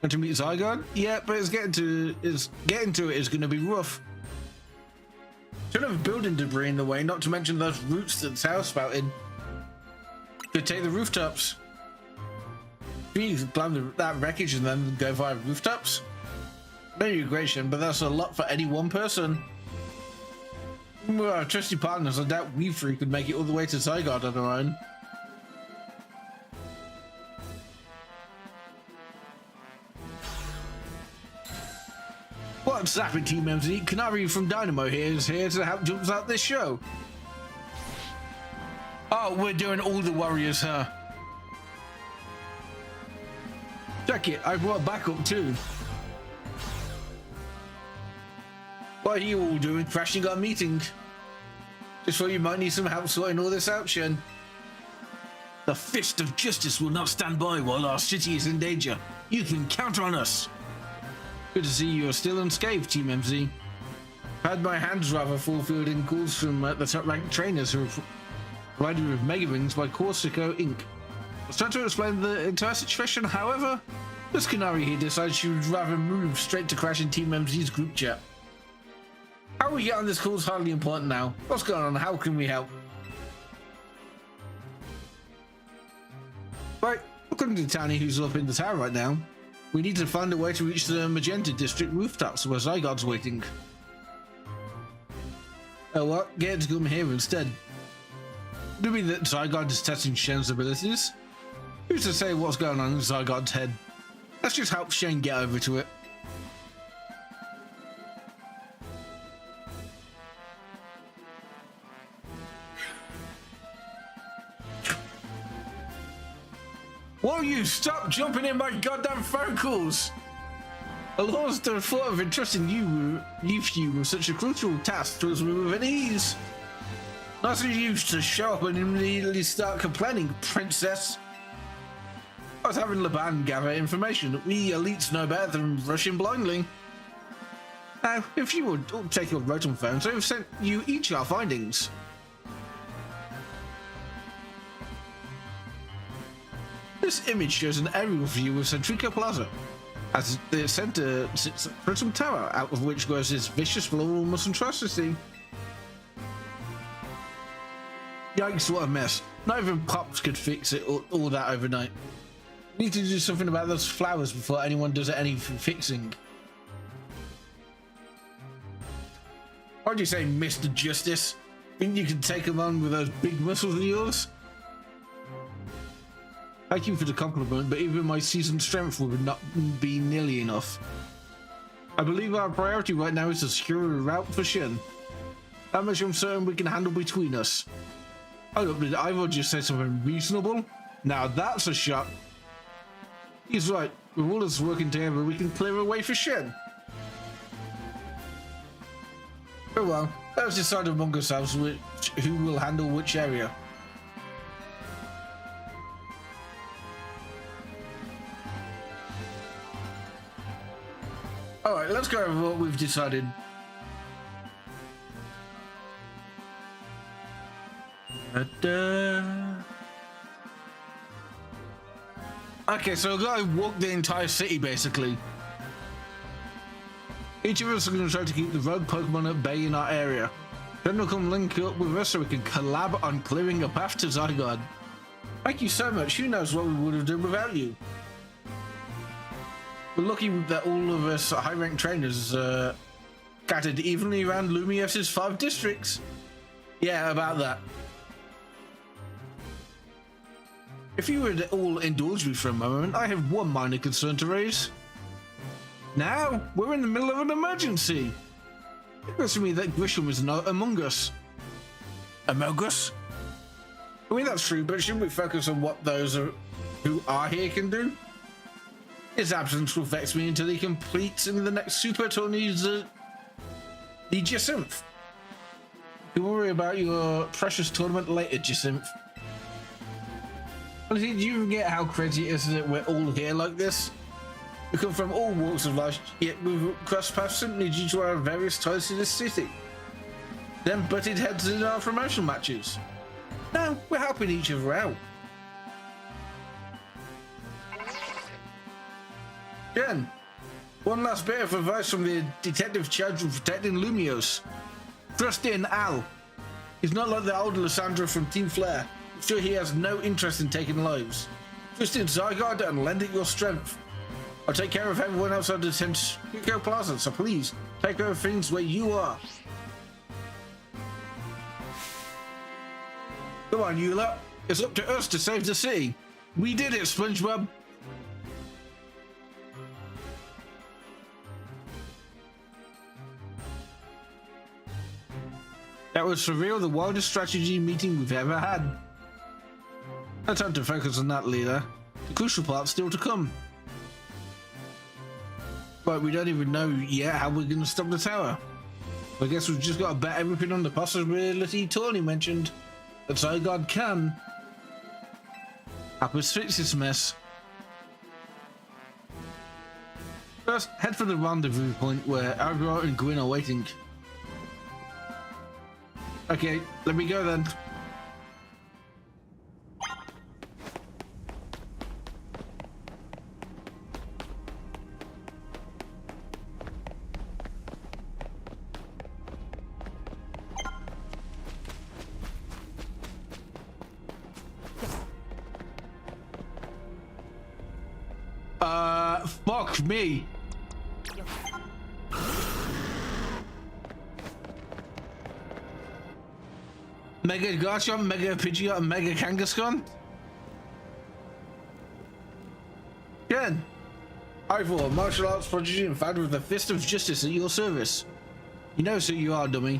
And to meet Zygarde? Yeah, but getting to it is going to be rough. Shouldn't have building debris in the way, not to mention those roots that the tower spouted. Could take the rooftops. You can climb that wreckage and then go via rooftops. Maybe aggression, but that's a lot for any one person. With our trusty partners, I doubt we three could make it all the way to Zygarde on our own. What's happening, Team MZ? Canary from Dynamo here is here to help jump out this show. Oh, we're doing all the warriors, huh? Check it, I brought backup too. What are you all doing? Crashing our meeting? Just thought you might need some help sorting all this out, Shen. The fist of justice will not stand by while our city is in danger. You can count on us. Good to see you're still unscathed, Team MZ. I've had my hands rather full fielding calls from the top-ranked trainers who are provided with Mega Rings by Corsico Inc. I was trying to explain the entire situation, however, this Canary here decided she would rather move straight to crash in Team MZ's group chat. How we get on this call is hardly important now. What's going on? How can we help? Right, according to Tani, who's up in the tower right now, we need to find a way to reach the Magenta District rooftops where Zygarde's waiting. Oh what? Get to come here instead. Do you mean that Zygarde is testing Shen's abilities? Who's to say what's going on in Zygarde's head? Let's just help Shen get over to it. Won't you stop jumping in my goddamn phone calls? I lost the thought of entrusting you with such a crucial task to us with an ease. Not so used to show up and immediately start complaining, princess. I was having Laban gather information. We elites know better than rushing blindly. Now, if you would all take your Rotom phones, I've sent you each our findings. This image shows an aerial view of Centrica Plaza. As the center sits a Prism Tower, out of which grows this vicious floral monstrosity. Yikes, what a mess. Not even Pops could fix it all that overnight. We need to do something about those flowers before anyone does any fixing. Why'd you say Mr. Justice? Think you can take them on with those big muscles of yours? Thank you for the compliment, but even my seasoned strength would not be nearly enough. I believe our priority right now is to secure a route for Shen. That much I'm certain we can handle between us. Hold up, did Ivor just say something reasonable? Now that's a shot. He's right, with all us working together we can clear a way for Shen. Oh well, let's decide among ourselves who will handle which area. Alright, let's go over what we've decided. Okay, so we've got to walk the entire city basically. Each of us are going to try to keep the rogue Pokemon at bay in our area. Then they'll come link up with us so we can collab on clearing a path to Zygarde. Thank you so much, who knows what we would have done without you. We're lucky that all of us high-ranked trainers scattered evenly around Lumios's 5 districts. Yeah, about that. If you would all indulge me for a moment, I have one minor concern to raise. Now, we're in the middle of an emergency. It occurs to me that Grisham is not among us. Among us? I mean, that's true, but shouldn't we focus on what those who are here can do? His absence will vex me until he completes in the next Super Tourney's the Jacinth. You worry about your precious tournament later, Jacinth. Honestly, do you get how crazy it is that we're all here like this? We come from all walks of life, yet we've crossed paths simply due to our various ties to this city. Then butted heads in our promotional matches. Now, we're helping each other out. Jen, one last bit of advice from the detective charged with protecting Lumios. Trust in Al. He's not like the old Lysandra from Team Flare. I'm sure he has no interest in taking lives. Trust in Zygarde and lend it your strength. I'll take care of everyone else under Tenchico Plaza, so please, take care of things where you are. Come on, Eula. It's up to us to save the city. We did it, SpongeBob. That was for real the wildest strategy meeting we've ever had. No time to focus on that, leader. The crucial part's still to come. But we don't even know yet how we're going to stop the tower. I guess we've just got to bet everything on the possibility Tawny mentioned. That Zygarde can help us fix this mess. First, head for the rendezvous point where Ivor and Gwyn are waiting. Okay, let me go then. Fuck me. Mega Garchomp, Mega Pidgeot, and Mega Kangaskhan? Jen! Ivor, martial arts prodigy and founder of the Fist of Justice at your service. You know who you are, dummy.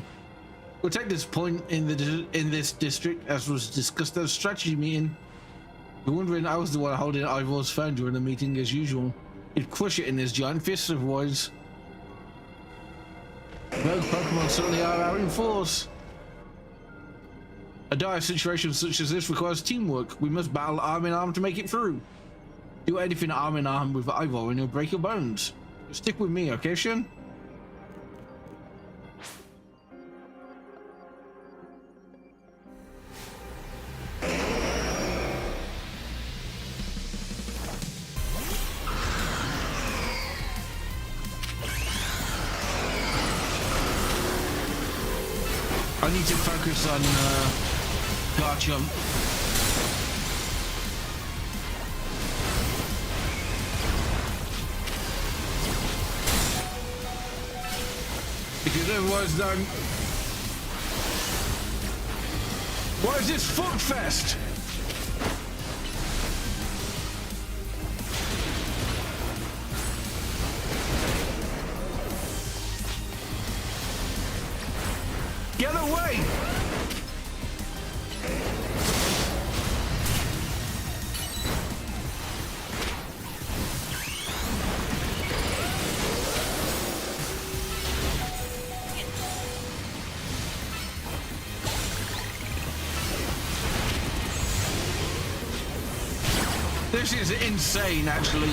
We'll take this point in this district as was discussed at a strategy meeting. You're wondering I was the one holding Ivor's phone during the meeting as usual. He'd crush it in his giant fist otherwise. Rogue Pokemon certainly are out in force. A dire situation such as this requires teamwork. We must battle arm in arm to make it through. Do anything arm in arm with Ivor and he'll break your bones. Stick with me, okay, Shen? I need to focus on Garchomp. Because otherwise then... What is this fuck fest? Get away! This is insane, actually.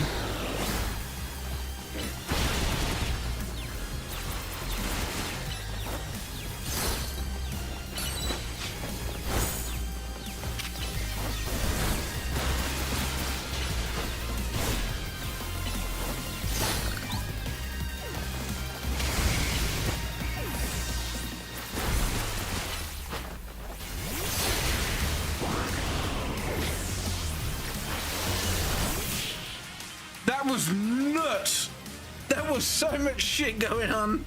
That was nuts! There was so much shit going on.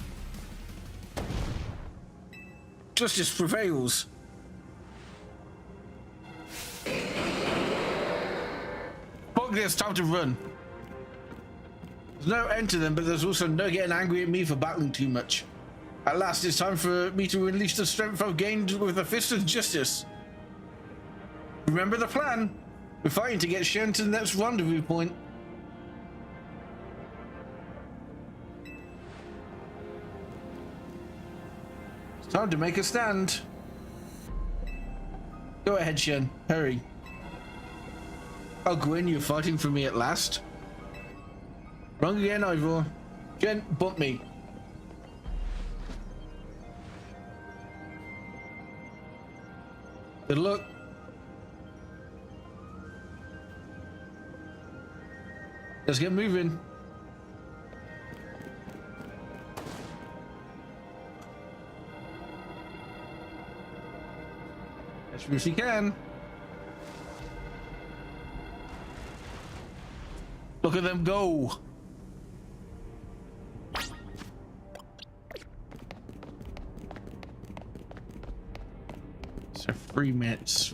Justice prevails. Fuck this, time to run. There's no end to them, but there's also no getting angry at me for battling too much. At last, it's time for me to release the strength I've gained with the Fist of Justice. Remember the plan? We're fighting to get Shen to the next rendezvous point. It's time to make a stand. Go ahead, Shen. Hurry. Oh, Gwyn, you're fighting for me at last? Wrong again, Ivor. Shen, bump me. Good luck. Let's get moving. If you can. Look at them go. So 3 minutes.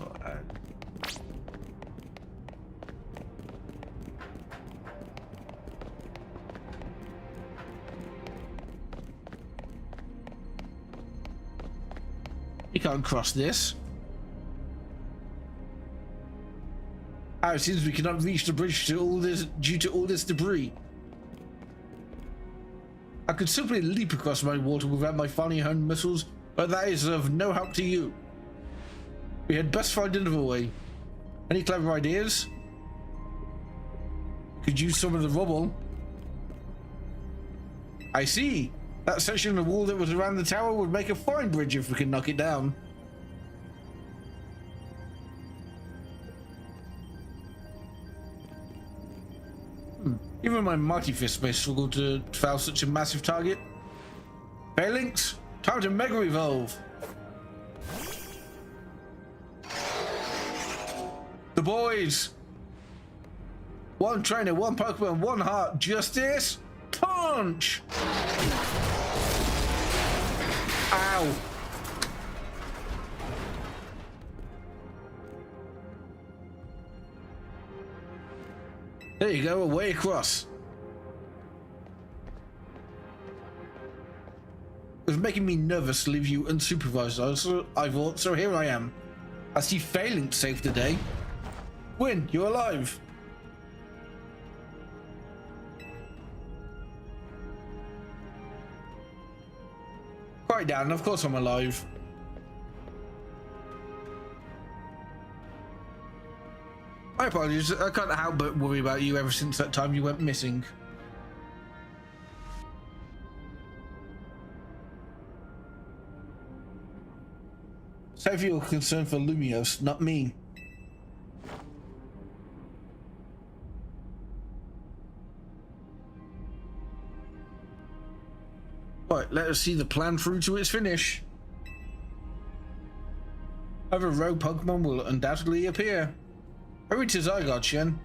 You can't cross this. It seems we cannot reach the bridge due to all this debris. I could simply leap across my water without my finely honed missiles, but that is of no help to you. We had best find another way. Any clever ideas? Could use some of the rubble. I see. That section of the wall that was around the tower would make a fine bridge if we could knock it down. Even my mighty fist may struggle to foul such a massive target. Phalanx, time to Mega Evolve. The boys. One trainer, one Pokemon, one heart. Justice. Punch. Ow. There you go, away across. It was making me nervous to leave you unsupervised, so I thought, so here I am. I see Phalanx saved the day. Win, you're alive. Quiet down, of course I'm alive. My apologies, I can't help but worry about you ever since that time you went missing. Save your concern for Lumiose, not me. Right, let us see the plan through to its finish. Other rogue Pokemon will undoubtedly appear. Hurry to Zygarde, Shen.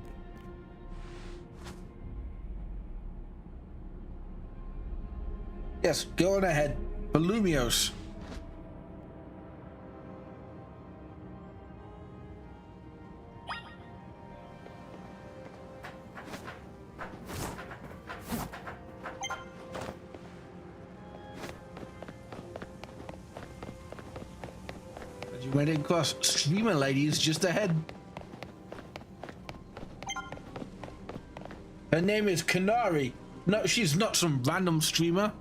Yes, go on ahead. For Lumiose. As you went across, Streamer Lady is just ahead. Her name is Kanari. No, she's not some random streamer.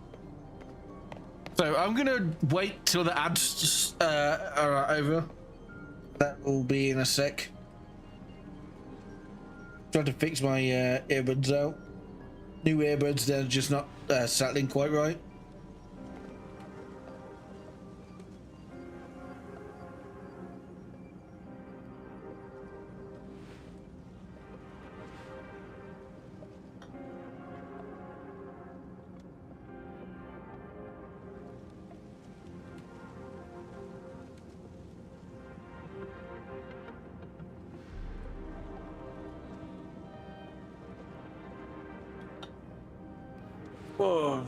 So I'm gonna wait till the ads are over. That will be in a sec. Trying to fix my earbuds out. New earbuds, they're just not settling quite right. Oh,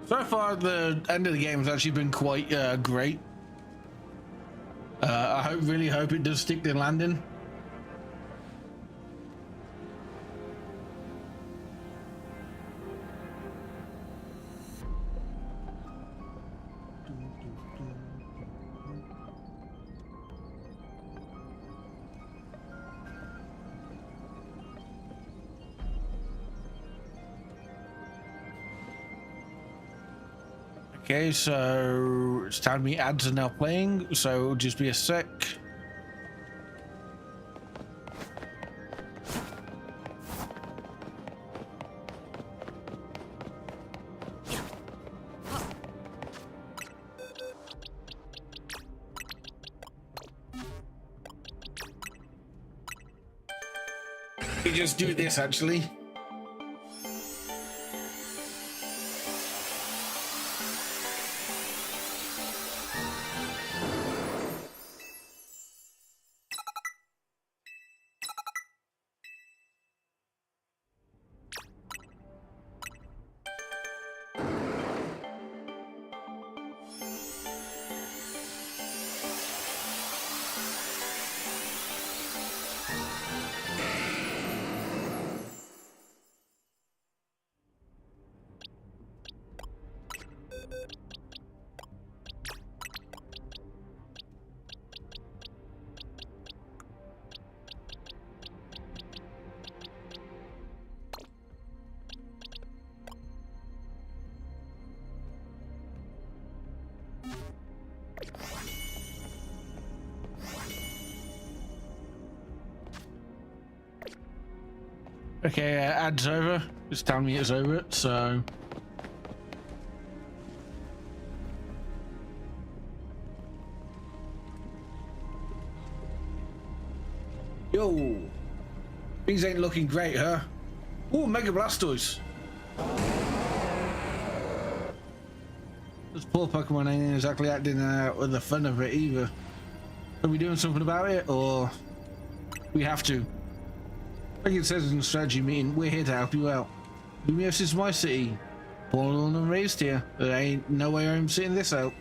so far the end of the game has actually been quite great. I really hope it does stick the landing. Okay, so it's telling me ads are now playing, so it'll just be a sec. We just do this actually. Okay, ad's over. It's telling me it's over it, so. Yo, things ain't looking great, huh? Ooh, Mega Blastoise. This poor Pokemon ain't exactly acting with the fun of it either. Are we doing something about it, or we have to? Like it says in the strategy meeting, we're here to help you out. Lumios is my city. Born and raised here. There ain't no way I'm sitting this out.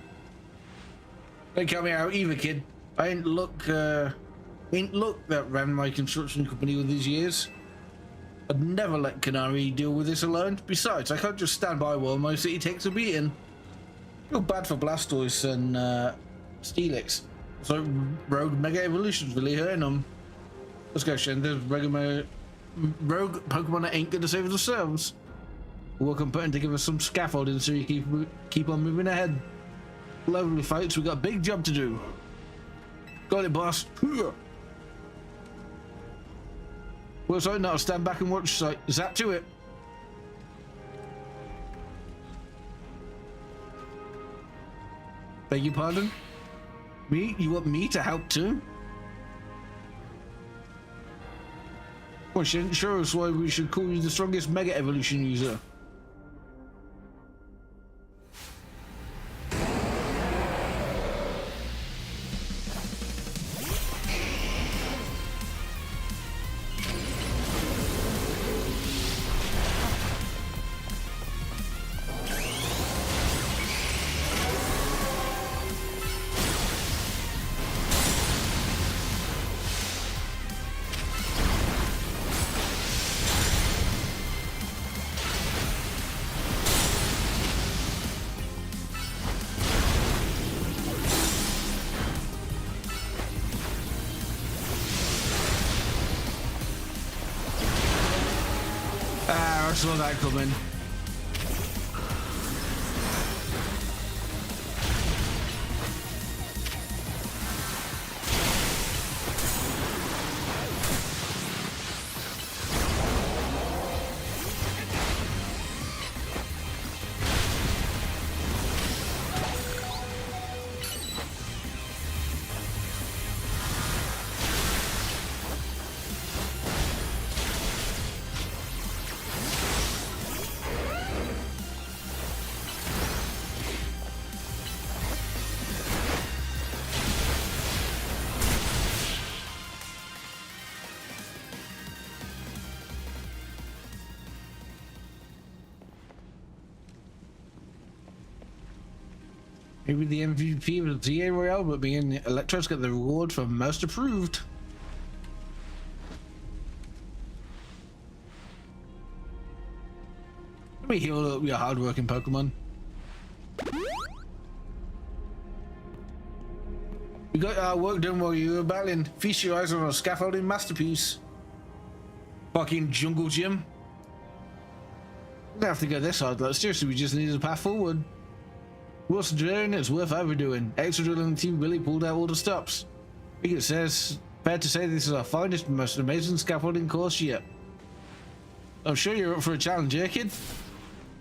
Don't count me out either, kid. I ain't look that ran my construction company all these years. I'd never let Canary deal with this alone. Besides, I can't just stand by while my city takes a beating. Feel bad for Blastoise and Steelix. So Rogue Mega Evolution's really hurting them. Let's go, Shen. There's rogue Pokemon that ain't gonna save themselves. Work on putting together some scaffolding so you keep on moving ahead. Lovely folks, we got a big job to do. Got it, boss. Well, so now stand back and watch. So, zap to it. Beg your pardon? Me? You want me to help too? Well, she didn't show us why we should call you the strongest Mega Evolution user. I saw that coming. Maybe the MVP of the TA Royale, but being Electros get the reward for most approved. Let me heal up your hard-working Pokemon. We got our work done while you were battling. Feast your eyes on a scaffolding masterpiece. Fucking jungle gym. We don't have to go this hard, like seriously, we just needed a path forward. What's drilling it's worth overdoing. Extra drilling team really pulled out all the stops. I think it says fair to say this is our finest and most amazing scaffolding course yet. I'm sure you're up for a challenge, eh, kid?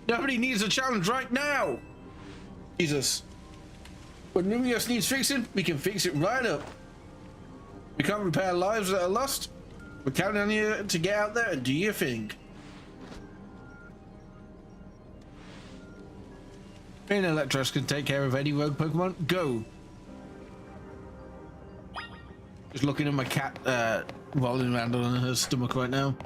Nobody needs a challenge right now! Jesus. When Lumios needs fixing, we can fix it right up. We can't repair lives that are lost. We're counting on you to get out there and do your thing. And Electros can take care of any rogue Pokemon. Go! Just looking at my cat rolling around on her stomach right now.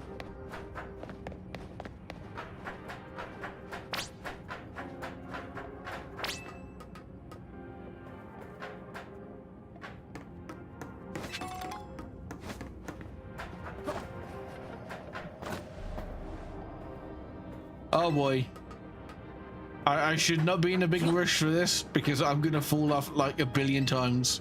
Oh boy. I should not be in a big rush for this because I'm gonna fall off like a billion times.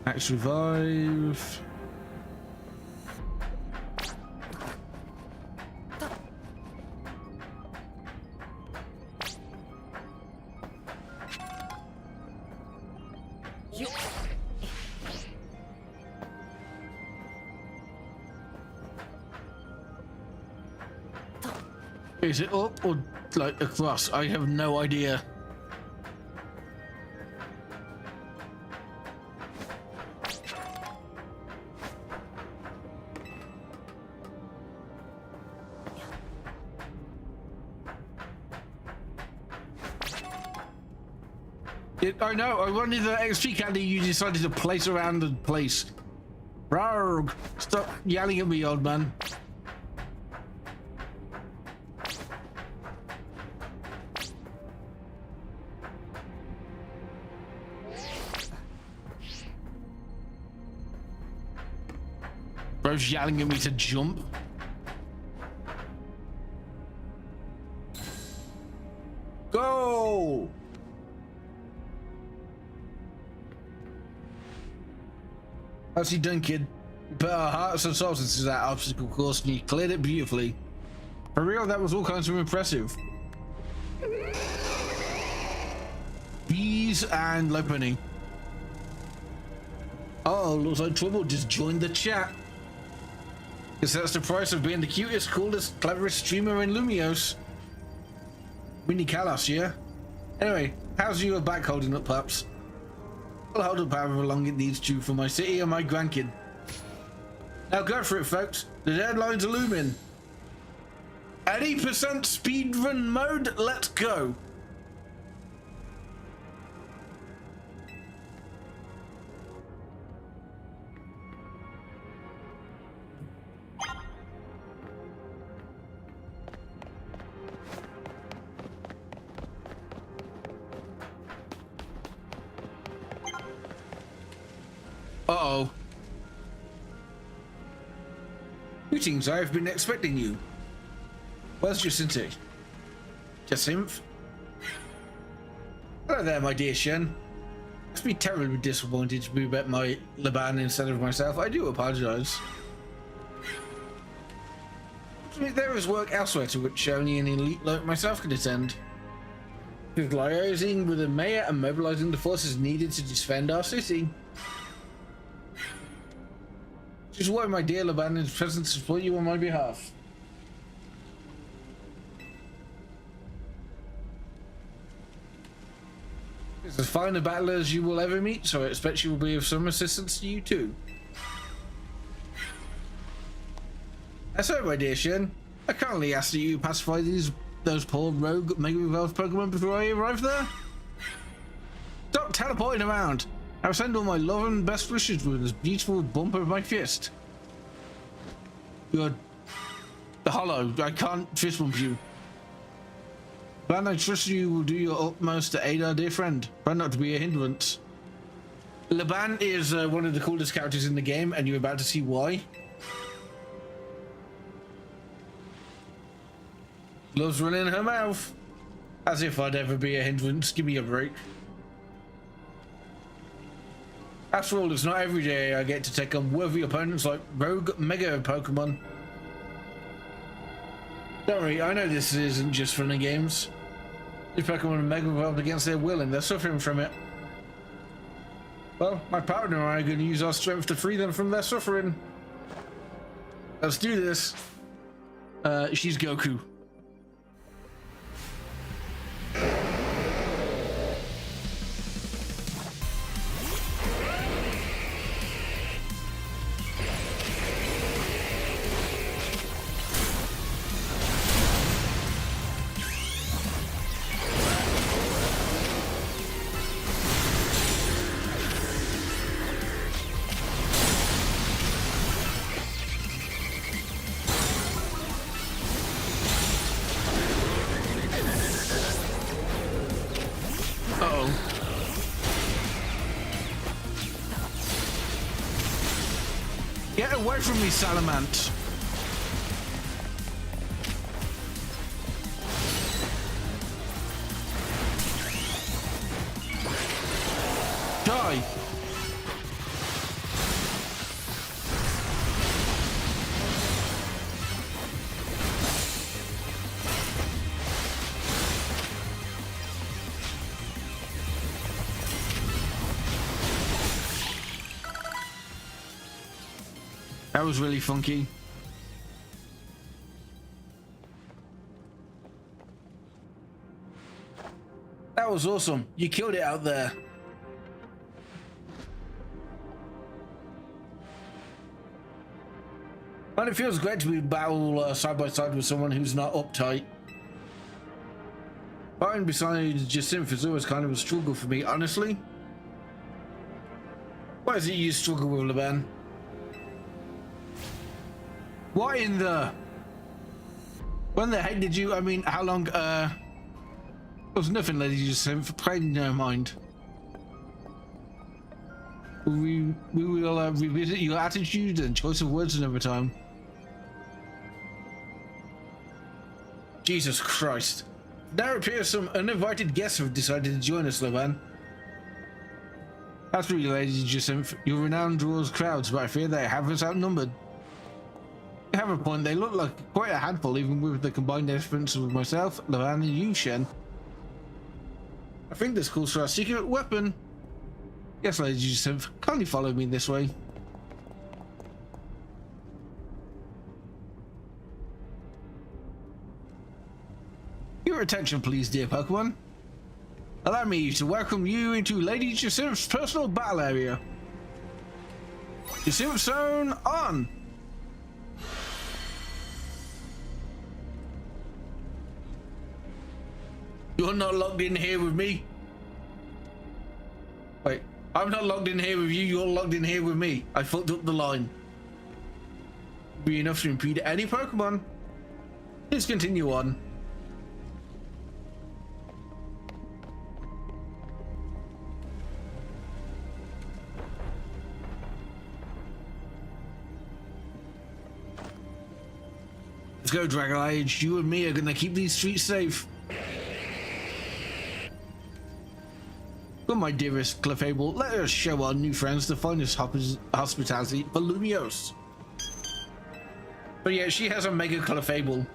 Max revive. Is it up or like across? I have no idea. I know, I wanted the XP candy you decided to place around the place. Rogue, stop yelling at me, old man. Bro's yelling at me to jump. Go! How's he done, kid? You put our hearts and souls into that obstacle course and you cleared it beautifully. For real, that was all kinds of impressive. Bees and Lopunny. Oh, looks like Trouble just joined the chat. Guess that's the price of being the cutest, coolest, cleverest streamer in Lumios. Winnie Kalos, yeah? Anyway, how's your back holding up, pups? I'll hold up however long it needs to for my city and my grandkid. Now go for it, folks. The deadline's are looming. 80% speedrun mode, let's go. Uh-oh. Greetings, I've been expecting you. Where's Jacinti? Jacinth? Hello there, my dear Shen. Must be terribly disappointed to be bet my Laban instead of myself. I do apologize. There is work elsewhere to which only an elite like myself can attend. With liaising with the mayor and mobilizing the forces needed to defend our city. Which is why my dear Laban is present to support you on my behalf. It's as fine a battler as you will ever meet, so I expect she will be of some assistance to you too. That's right, my dear Shen. I kindly ask that you pacify those poor rogue Mega Evolved Pokemon before I arrive there. Stop teleporting around. I send all my love and best wishes with this beautiful bump of my fist. You're hollow. I can't fist bump you. But I trust you will do your utmost to aid our dear friend. Try not to be a hindrance. Laban is one of the coolest characters in the game, and you're about to see why. Loves running her mouth. As if I'd ever be a hindrance. Give me a break. After all, it's not every day I get to take on worthy opponents like rogue Mega Pokemon. Don't worry, I know this isn't just fun and games. These Pokemon are Mega Evolved against their will and they're suffering from it. Well, my partner and I are going to use our strength to free them from their suffering. Let's do this. She's Goku. Get away from me, Salamant! Die! That was really funky. That was awesome. You killed it out there. And it feels great to be battle side by side with someone who's not uptight. Fighting beside Jacinth is always kind of a struggle for me, honestly. What is it you struggle with, Laban? What in the... When the heck did you... I mean, how long... There was nothing, Lady Jacinth. Pray no mind. We will revisit your attitude and choice of words another time. Jesus Christ. Now appears some uninvited guests have decided to join us, Laban. That's really, Lady Jacinth. Your renown draws crowds, but I fear they have us outnumbered. You have a point. They look like quite a handful, even with the combined efforts of myself, Laban, and you, Shen. I think this calls for our secret weapon. Yes, Lady Jacinth. Kindly follow me this way. Your attention, please, dear Pokemon. Allow me to welcome you into Lady Jacinth's personal battle area. Jacinth Zone on! You're not logged in here with me. Wait, I'm not logged in here with you, you're logged in here with me. I fucked up the line. Be enough to impede any Pokemon. Please continue on. Let's go, Dragonite. You and me are gonna keep these streets safe. Come, my dearest Clefable, let us show our new friends the finest hospitality for Lumiose. But yeah, she has a Mega Clefable.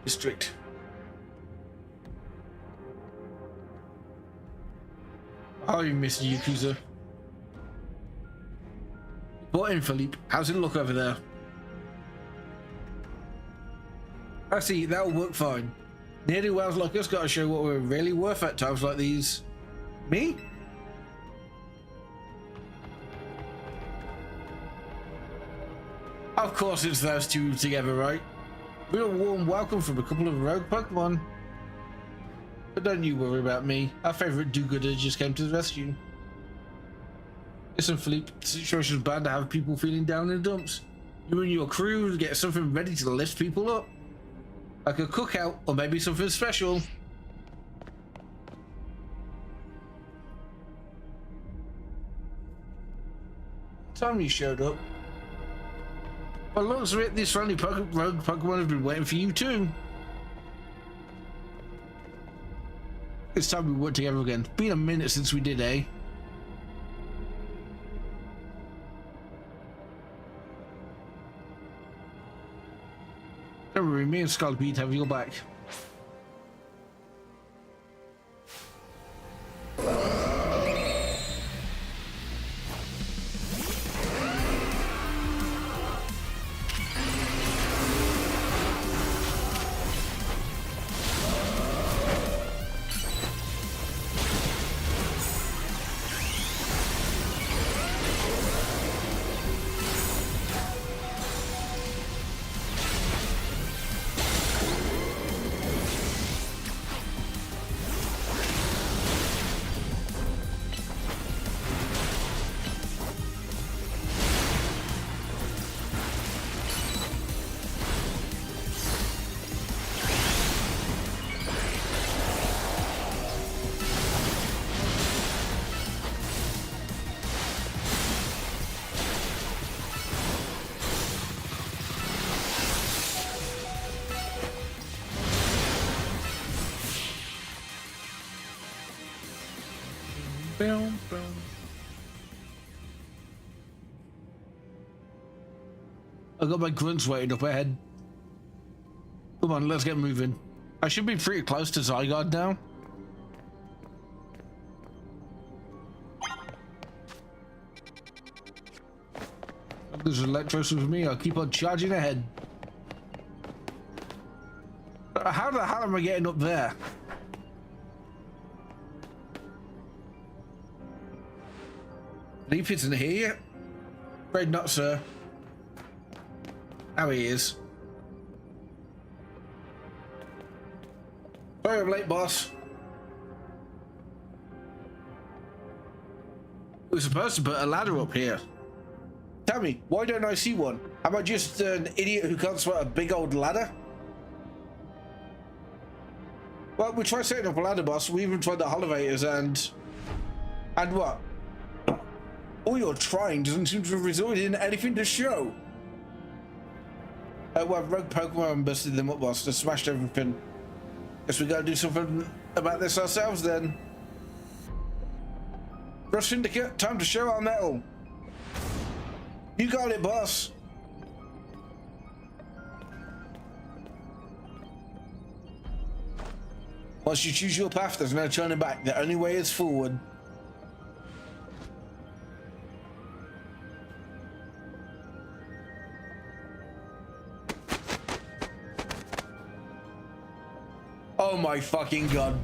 District. Oh, you Mr. Yakuza. Bought in, Philippe. How's it look over there? I see, that'll work fine. Nearly wells like us gotta show what we're really worth at times like these. Me? Of course it's those two together, right? Real warm welcome from a couple of rogue Pokemon. But don't you worry about me. Our favorite do-gooder just came to the rescue. Listen, Philippe, the situation's bad to have people feeling down in the dumps. You and your crew get something ready to lift people up. Like a cookout, or maybe something special. Time you showed up. By the looks of it, these friendly rogue Pokemon have been waiting for you too. It's time we work together again. Been a minute since we did, eh? Don't worry, me and Scarlet have your back. Boom, boom. I got my grunts waiting up ahead. Come on, let's get moving. I should be pretty close to Zygarde now. There's Electros with me. I'll keep on charging ahead. How the hell am I getting up there? Leaf isn't here yet? Afraid not, sir. How he is. Sorry I'm late, boss. We're supposed to put a ladder up here. Tell me, why don't I see one? Am I just an idiot who can't spot a big old ladder? Well, we tried setting up a ladder, boss. We even tried the elevators and what? All your trying doesn't seem to have resulted in anything to show. Well, rogue Pokemon busted them up, boss. They smashed everything. Guess we gotta do something about this ourselves then. Rush Syndicate, time to show our mettle. You got it, boss. Once you choose your path, there's no turning back. The only way is forward. Oh my fucking god.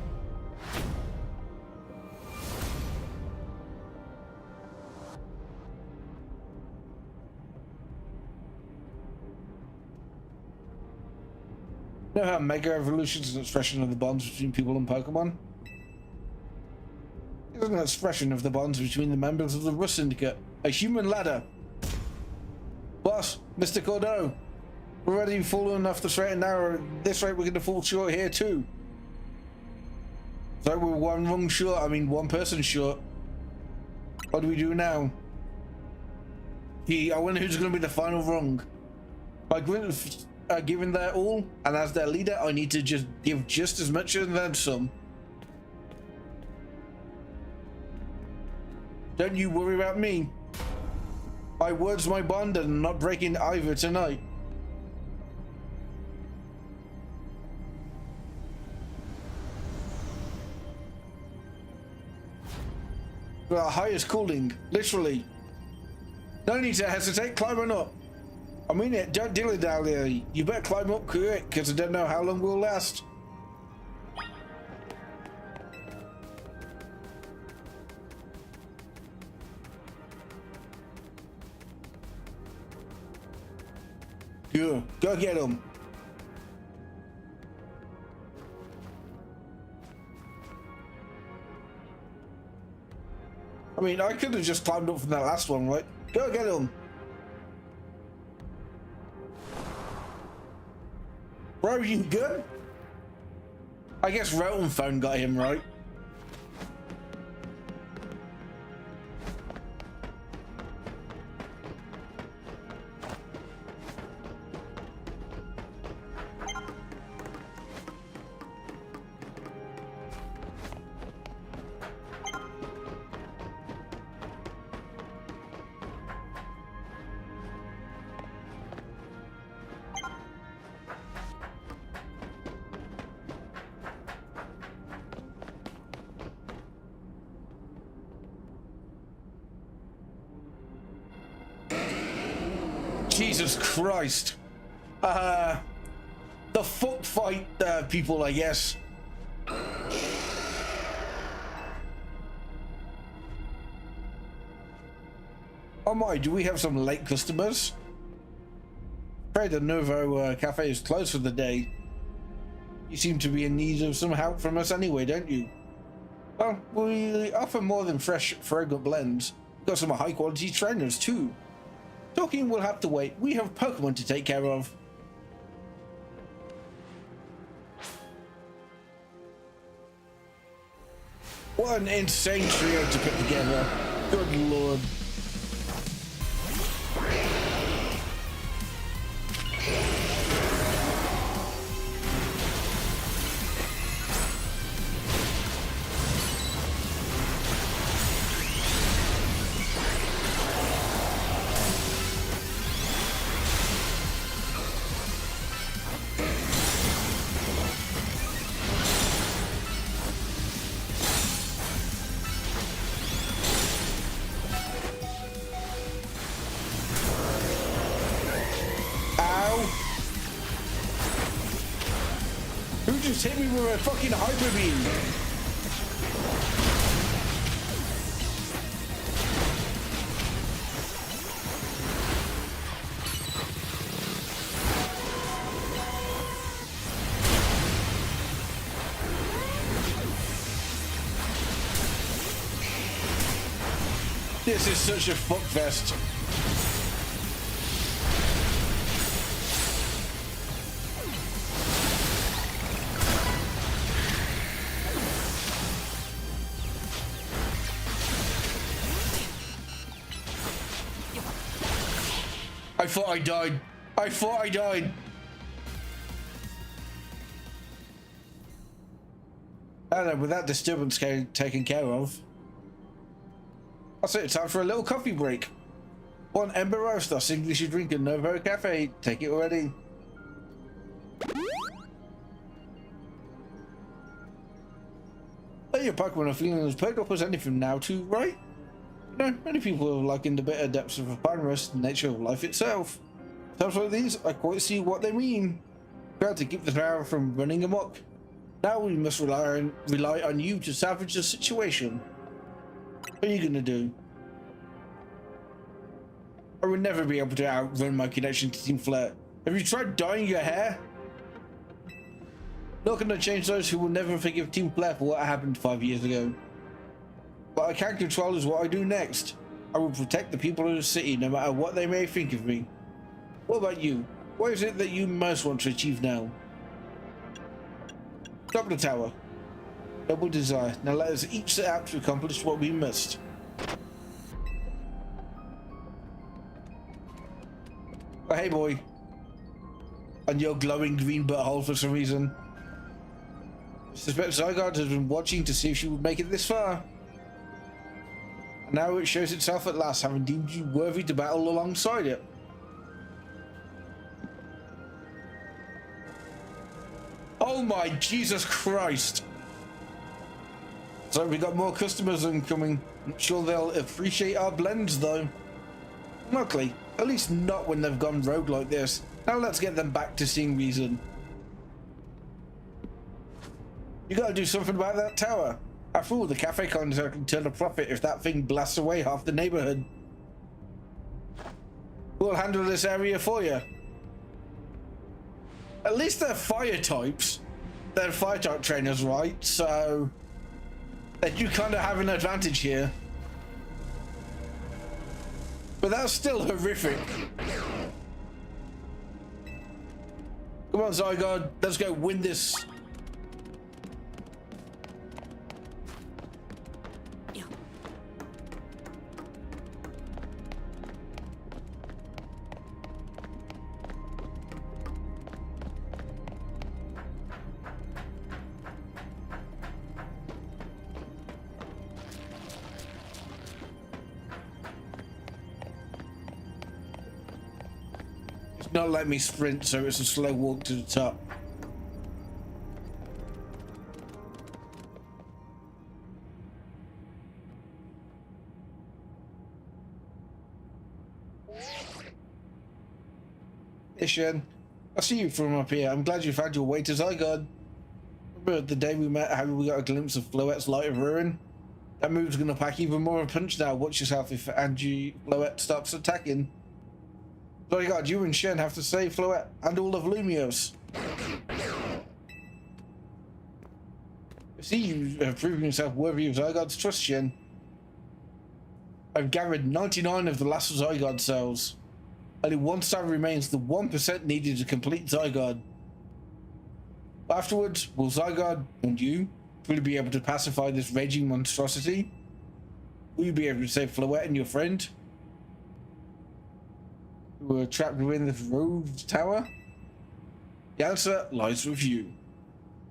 You know how Mega Evolution is an expression of the bonds between people and Pokemon? It is an expression of the bonds between the members of the Rush Syndicate. A human ladder. Boss, Mr. Cordeaux, we're already falling off the straight and narrow. At this rate, we're going to fall short here too. So we're one rung short. I mean, one person short. What do we do now? I wonder who's going to be the final rung. By giving their all, and as their leader, I need to just give just as much and then some. Don't you worry about me. My word's my bond, and I'm not breaking either tonight. Our highest calling, literally. No need to hesitate, climb on up. I mean it, don't dilly-dally. You better climb up quick, because I don't know how long we'll last. Go get him. I mean, I could have just climbed up from that last one, right? Go get him. Bro, you good? I guess Rotom Phone got him, right? Jesus Christ. The fuck fight people, I guess. Oh my, do we have some late customers? Afraid the Novo Cafe is closed for the day. You seem to be in need of some help from us anyway, don't you? Well, we offer more than fresh, fragrant blends. We've got some high quality trainers too. Talking will have to wait. We have Pokemon to take care of. What an insane trio to put together. Good lord. Who just hit me with a fucking hyper beam? This is such a fuckfest. I thought I died. I thought I died. I don't know, with that disturbance taken care of, I say it's time for a little coffee break. One Ember Roast, our signature drink at Novo Cafe. Take it already. Hey, your Pokemon are feeling as poked up as anything now too, right? You know, many people are liking the bitter depths of a pine rest and nature of life itself. Times like these, I quite see what they mean. Trying to keep the tower from running amok. Now we must rely on you to salvage the situation. What are you gonna do? I would never be able to outrun my connection to Team Flare. Have you tried dyeing your hair? Not gonna change those who will never forgive Team Flare for what happened 5 years ago. What I can control is what I do next. I will protect the people of the city no matter what they may think of me. What about you? What is it that you most want to achieve now? Stop the tower. Double desire. Now let us each set out to accomplish what we must. Oh, hey boy. And your glowing green butthole for some reason. I suspect Zygarde has been watching to see if she would make it this far. And now it shows itself at last, having deemed you worthy to battle alongside it. Oh my Jesus Christ! So we got more customers incoming. I'm sure they'll appreciate our blends though. Luckily, at least not when they've gone rogue like this. Now let's get them back to seeing reason. You gotta do something about that tower. After all, the cafe can turn a profit if that thing blasts away half the neighborhood. We'll handle this area for you. At least they're fire types. They're fire type trainers, right? So they do kind of have an advantage here. But that's still horrific. Come on, Zygarde, let's go win this. Not let me sprint, so it's a slow walk to the top. Ishan, I see you from up here. I'm glad you found your way to Zygarde. Remember the day we met, how we got a glimpse of Floette's Light of Ruin? That move's gonna pack even more of a punch now. Watch yourself if Angie Floette stops attacking. Zygarde, you and Shen have to save Floette and all of Lumiose. I see you have proven yourself worthy of Zygarde's trust, Shen. I've gathered 99 of the last Zygarde cells. Only one star remains, the 1% needed to complete Zygarde. Afterwards, will Zygarde and you truly be able to pacify this raging monstrosity? Will you be able to save Floette and your friend, who were trapped within this rogue tower? The answer lies with you.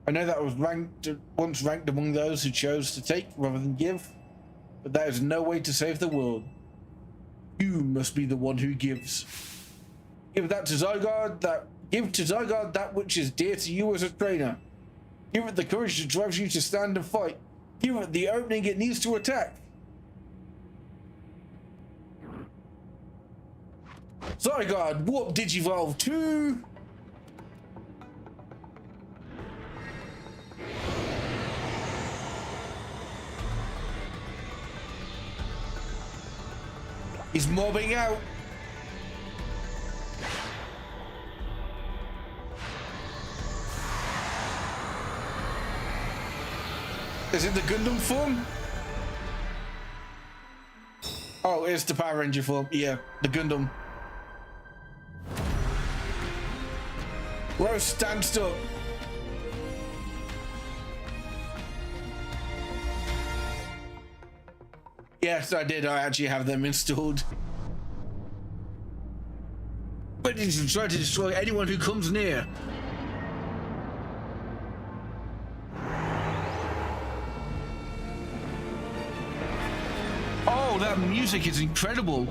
I know that was once ranked among those who chose to take rather than give, but that is no way to save the world. You must be the one who gives. Give to Zygarde that which is dear to you as a trainer. Give it the courage that drives you to stand and fight. Give it the opening it needs to attack. Zygarde, Warp Digivolve 2! He's mobbing out. Is it the Gundam form? Oh, it's the Power Ranger form. Yeah, the Gundam. Rose, stand still. Yes, I did. I actually have them installed. But he's trying to destroy anyone who comes near. Oh, that music is incredible.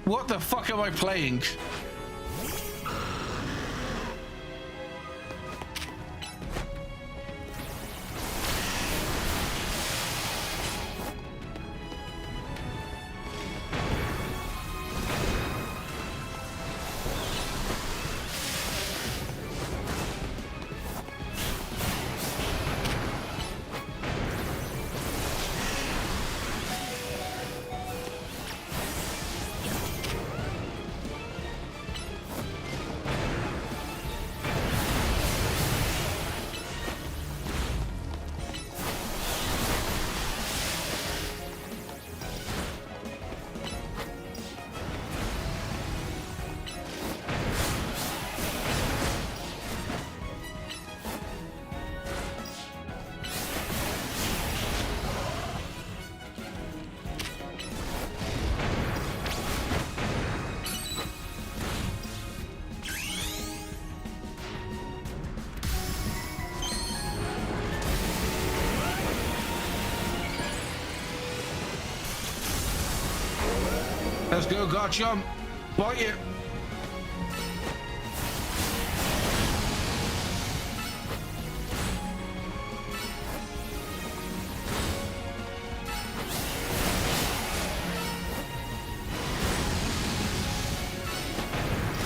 What the fuck am I playing? Let's go, gotcha. Bite it.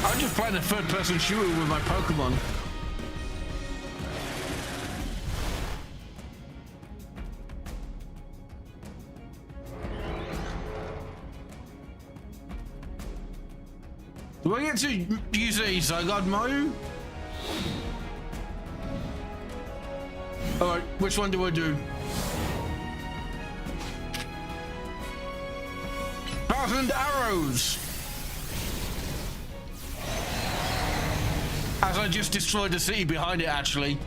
I'm just playing a third-person shooter with my Pokemon. Do I get to use a Zygarde mode? Alright, which one do I do? 1,000 arrows! As I just destroyed the city behind it, actually.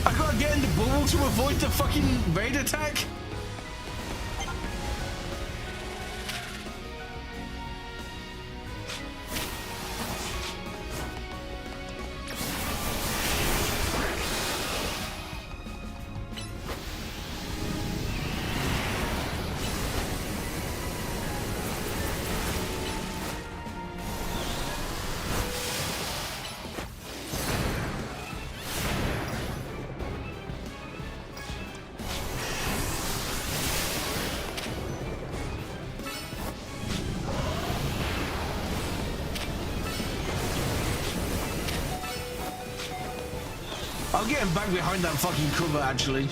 I gotta get in the bubble to avoid the fucking raid attack. I'm getting back behind that fucking cover, actually.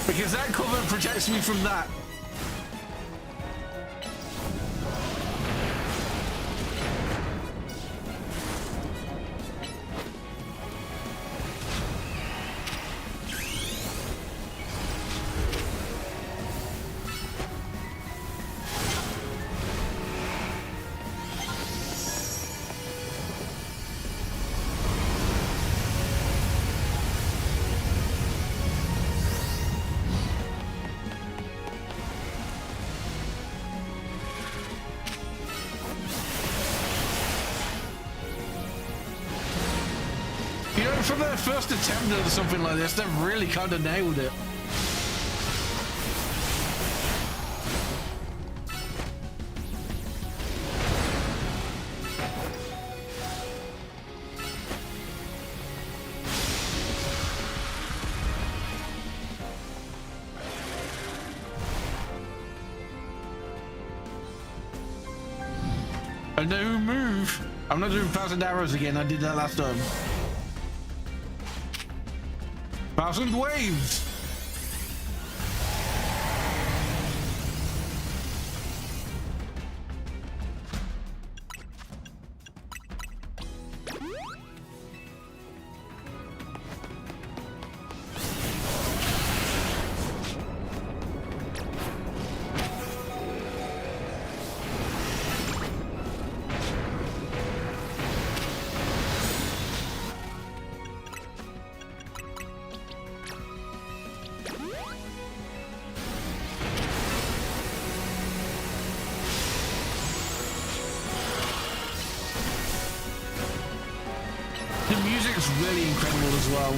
Because that cover protects me from that. For their first attempt at something like this, they've really kind of nailed it. A new move. I'm not doing 1,000 arrows again. I did that last time. 1,000 waves. The music's really incredible as well.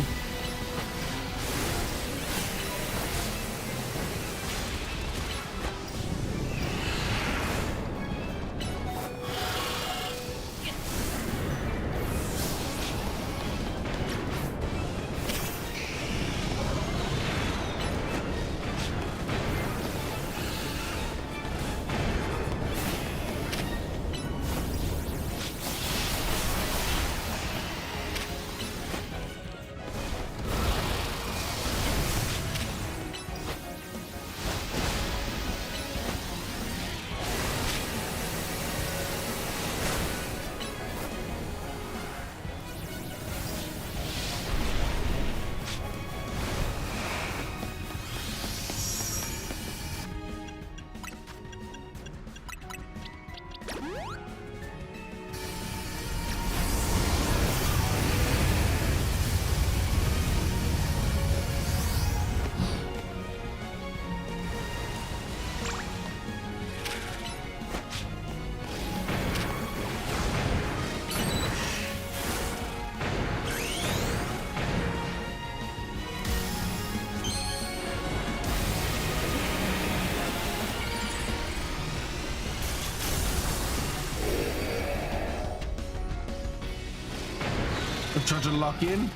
I'm trying to lock in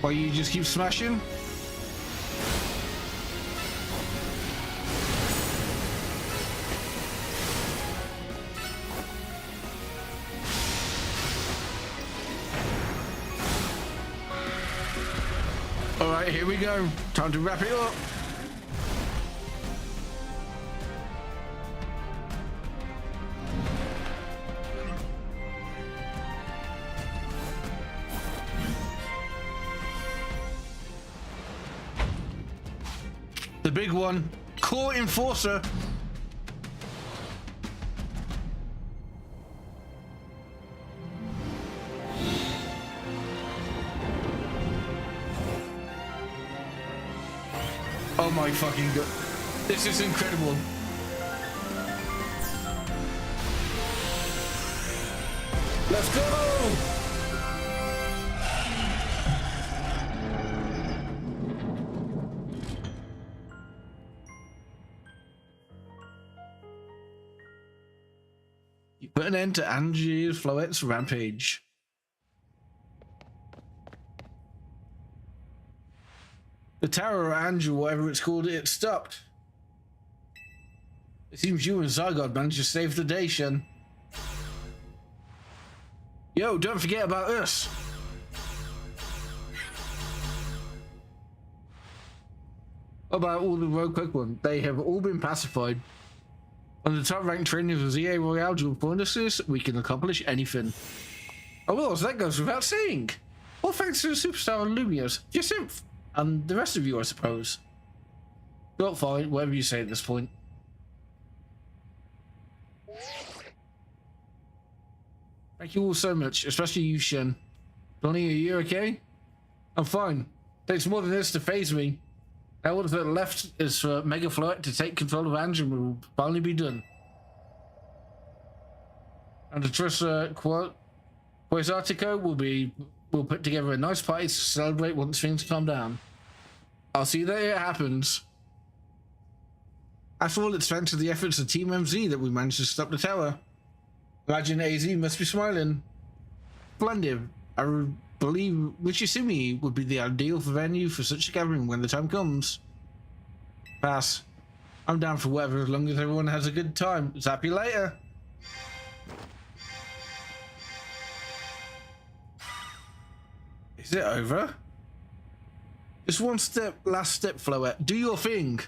while you just keep smashing. All right, here we go. Time to wrap it up. The big one, Core Enforcer. Oh my fucking god. This is incredible. Let's go! You put an end to Angie Floette's rampage. The tower or Angel, whatever it's called, it stopped. It seems you and Zygarde managed to save the day, Shen. Yo, don't forget about us. What about all the rogue Pokemon? They have all been pacified. On the top ranked trainers of ZA Royale to inform us, we can accomplish anything. Oh well, so that goes without saying. All thanks to the superstar Lumios, Jacinth, and the rest of you, I suppose. Well, fine, whatever you say at this point. Thank you all so much, especially you, Shen. Donnie, are you okay? I'm fine. Takes more than this to phase me. Now all that's left is for Mega Floette to take control of Angel and will finally be done. And the trust Quasartico will be We'll put together a nice party to celebrate once things calm down. I'll see that it happens. After all, it's thanks to the efforts of Team MZ that we managed to stop the tower. Imagine AZ must be smiling. Splendid. I believe Michizumi would be the ideal venue for such a gathering when the time comes. Pass. I'm down for whatever as long as everyone has a good time. Zap you later. Is it over? Just one step, last step, Floette. Do your thing.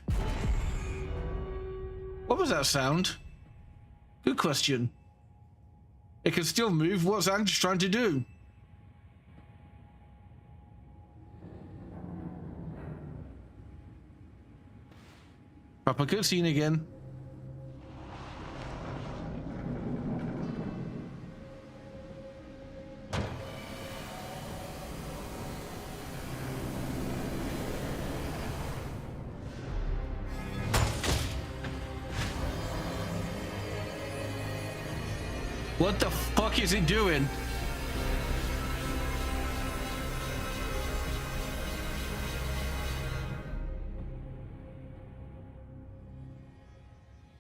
What was that sound? Good question. It can still move. What's Ange trying to do? Proper cutscene again. What the fuck is he doing?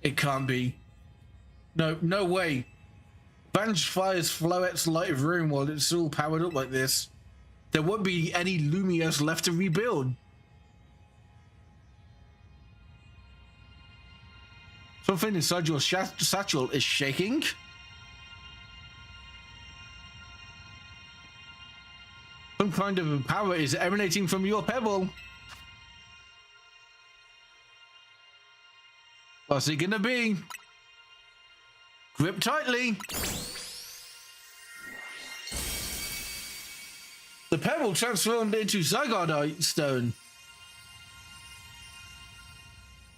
It can't be. No, no way. Vange fires Floette's lighted room while it's all powered up like this. There won't be any Lumias left to rebuild. Something inside your satchel is shaking. Some kind of power is emanating from your pebble. What's it gonna be? Grip tightly. The pebble transformed into Zygarde stone.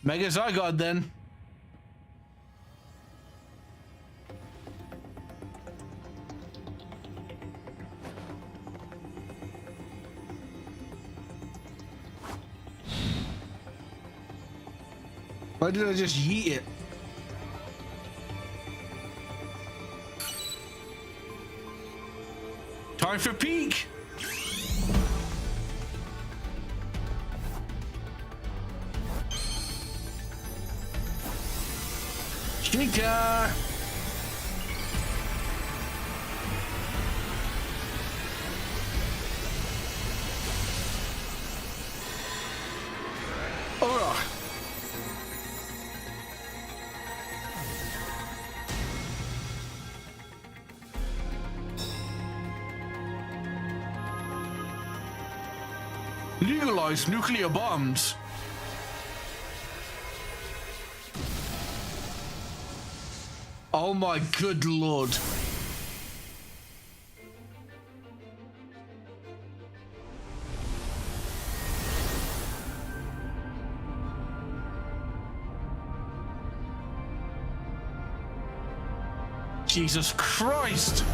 Mega Zygarde then. Why did I just yeet it? Time for peak! Sneaker! Alright. Legalize nuclear bombs. Oh my good lord. Jesus Christ.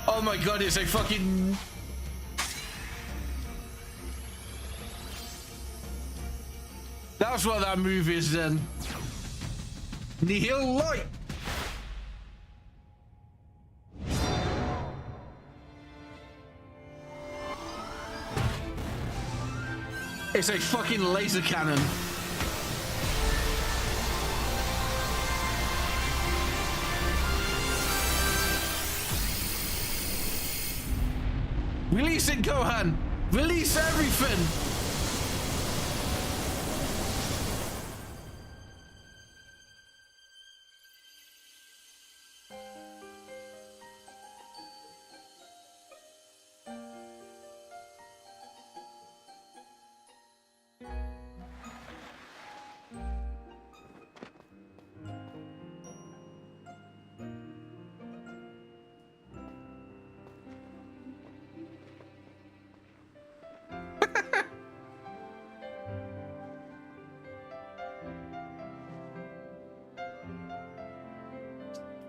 Oh my god, it's a fucking... That's what that move is then. Nihil Light! It's a fucking laser cannon. Release it, Gohan! Release everything!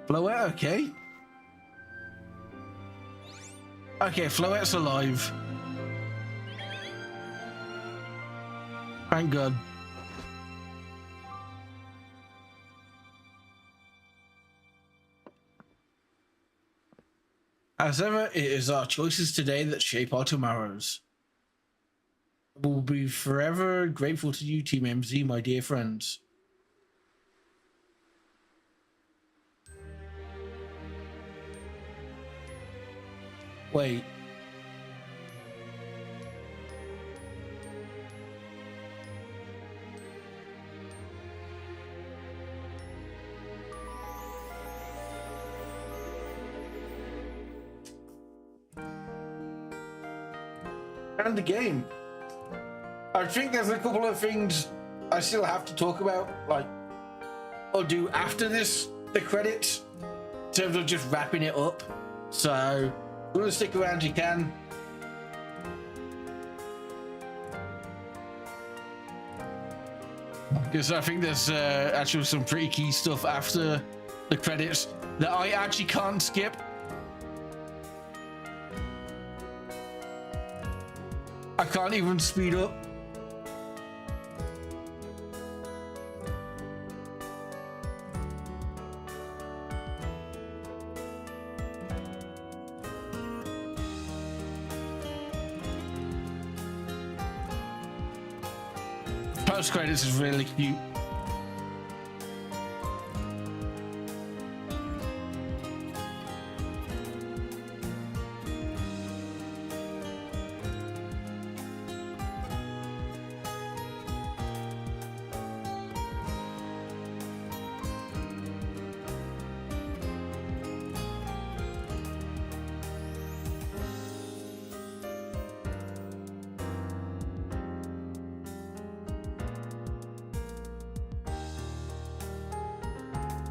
Floette, okay. Okay, Floette's alive. Thank God. As ever, it is our choices today that shape our tomorrows. We'll be forever grateful to you, Team MZ, my dear friends. Wait. And the game. I think there's a couple of things I still have to talk about, like, or do after this, the credits, in terms of just wrapping it up. So, if you want to stick around, you can. Because I think there's actually some pretty key stuff after the credits that I actually can't skip. I can't even speed up. Post credits is really cute.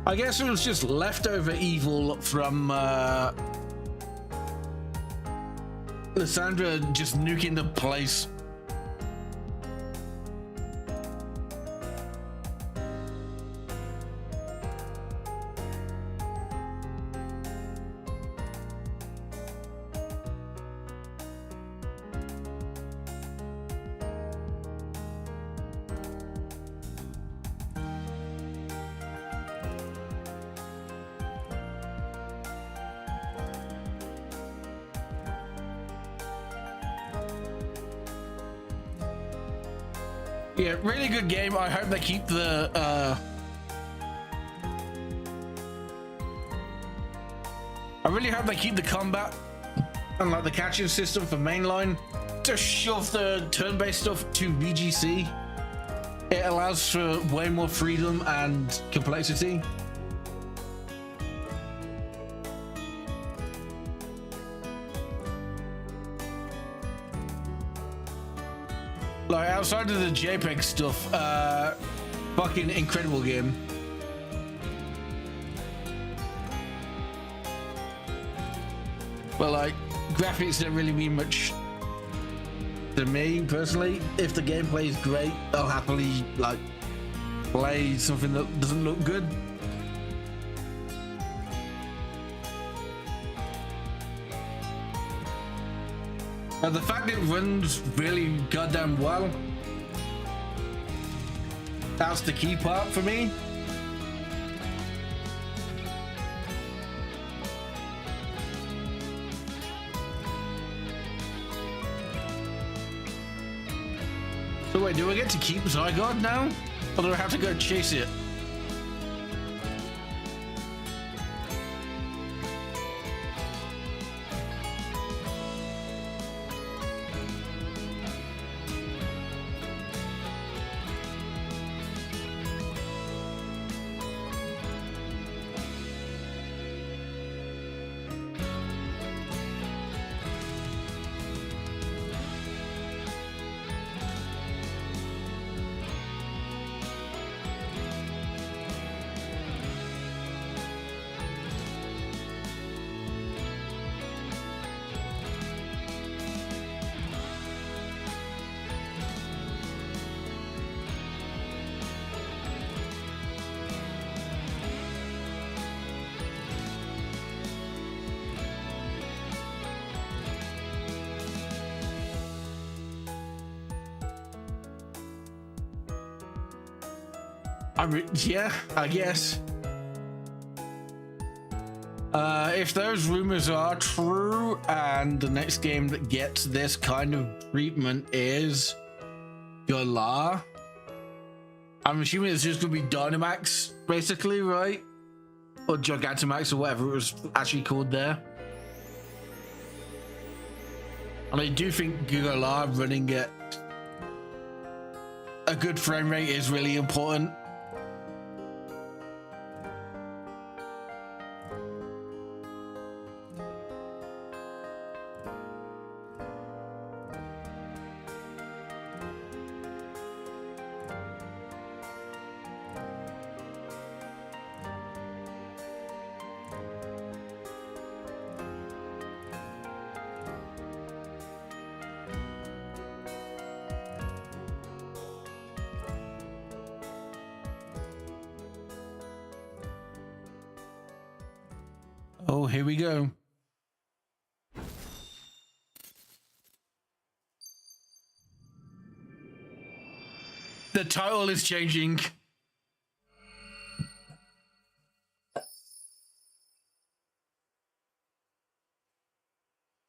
I guess it was just leftover evil from Lysandra just nuking the place. Yeah, really good game. I hope they keep the I really hope they keep the combat and like the catching system for mainline. Just shove the turn-based stuff to VGC. It allows for way more freedom and complexity. Like outside of the JPEG stuff, fucking incredible game. But like, graphics don't really mean much to me personally. If the gameplay is great, I'll happily like play something that doesn't look good. But the fact it runs really goddamn well, that's the key part for me. So wait, do I get to keep Zygarde now? Or do I have to go chase it? Yeah, I guess. If those rumors are true and the next game that gets this kind of treatment is Galar, I'm assuming it's just going to be Dynamax, basically, right? Or Gigantamax, or whatever it was actually called there. And I do think Galar running at a good frame rate is really important. Oh, here we go. The title is changing.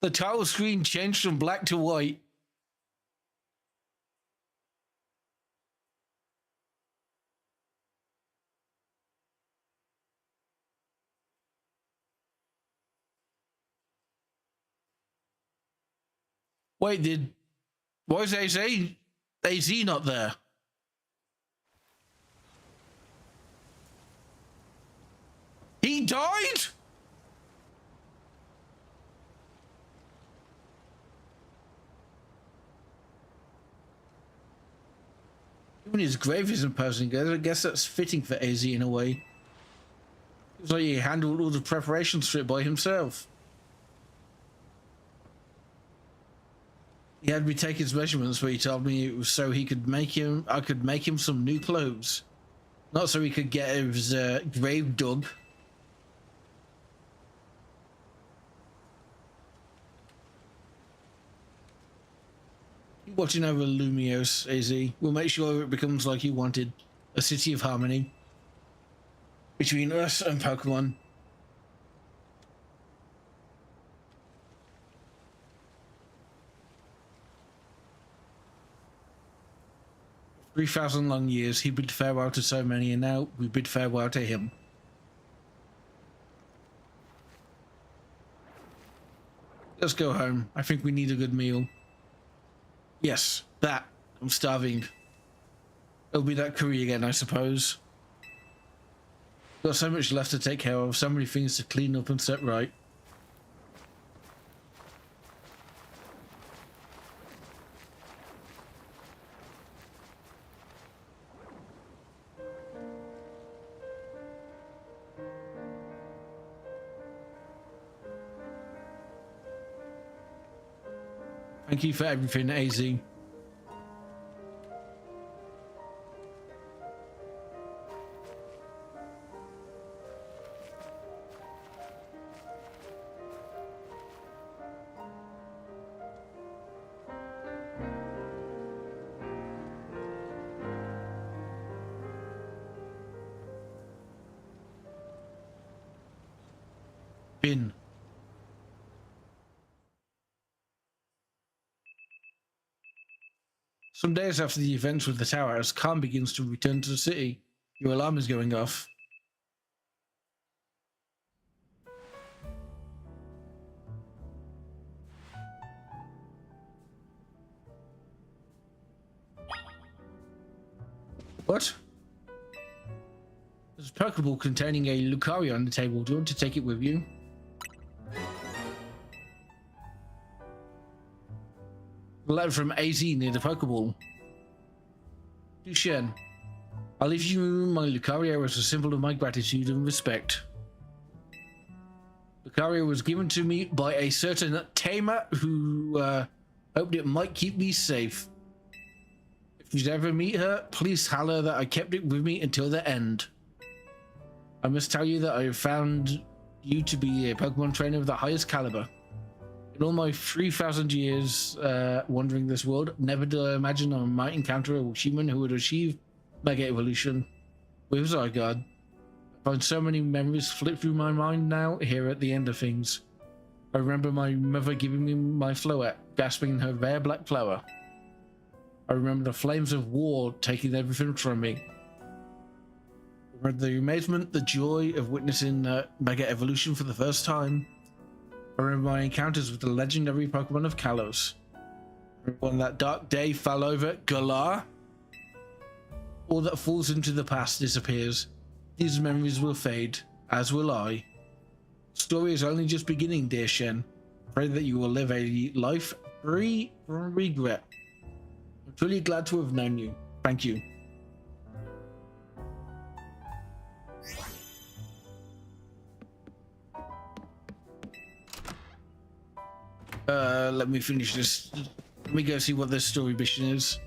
The title screen changed from black to white. Wait, why is AZ not there? He died? Even his grave isn't posing. I guess that's fitting for AZ in a way. It's like he handled all the preparations for it by himself. He had me take his measurements, but he told me it was so he could make him. I could make him some new clothes, not so he could get his grave dug. Keep watching over Lumios, AZ. We'll make sure it becomes like you wanted, a city of harmony between us and Pokemon. 3,000 long years, he bid farewell to so many, and now we bid farewell to him. Let's go home. I think we need a good meal. Yes, that. I'm starving. It'll be that curry again, I suppose. Got so much left to take care of, so many things to clean up and set right. Thank you for everything, AZ. Bin. Some days after the events with the tower, as Khan begins to return to the city, your alarm is going off. What? There's a Pokeball containing a Lucario on the table. Do you want to take it with you? A letter from AZ near the Pokeball. Dushen, I'll leave you my Lucario as a symbol of my gratitude and respect. Lucario was given to me by a certain tamer who hoped it might keep me safe. If you ever meet her, please holler that I kept it with me until the end. I must tell you that I have found you to be a Pokemon trainer of the highest caliber. In all my 3,000 years wandering this world, never did I imagine I might encounter a human who would achieve Mega Evolution with Zygarde. I find so many memories flip through my mind now, here at the end of things. I remember my mother giving me my floette, gasping in her rare black flower. I remember the flames of war taking everything from me. I remember the amazement, the joy of witnessing Mega Evolution for the first time. I remember my encounters with the legendary Pokemon of Kalos. I remember when that dark day fell over Galar. All that falls into the past disappears. These memories will fade, as will I. The story is only just beginning, dear Shen. I pray that you will live a life free from regret. I'm truly glad to have known you. Thank you. Let me finish this. Let me go see what this story mission is.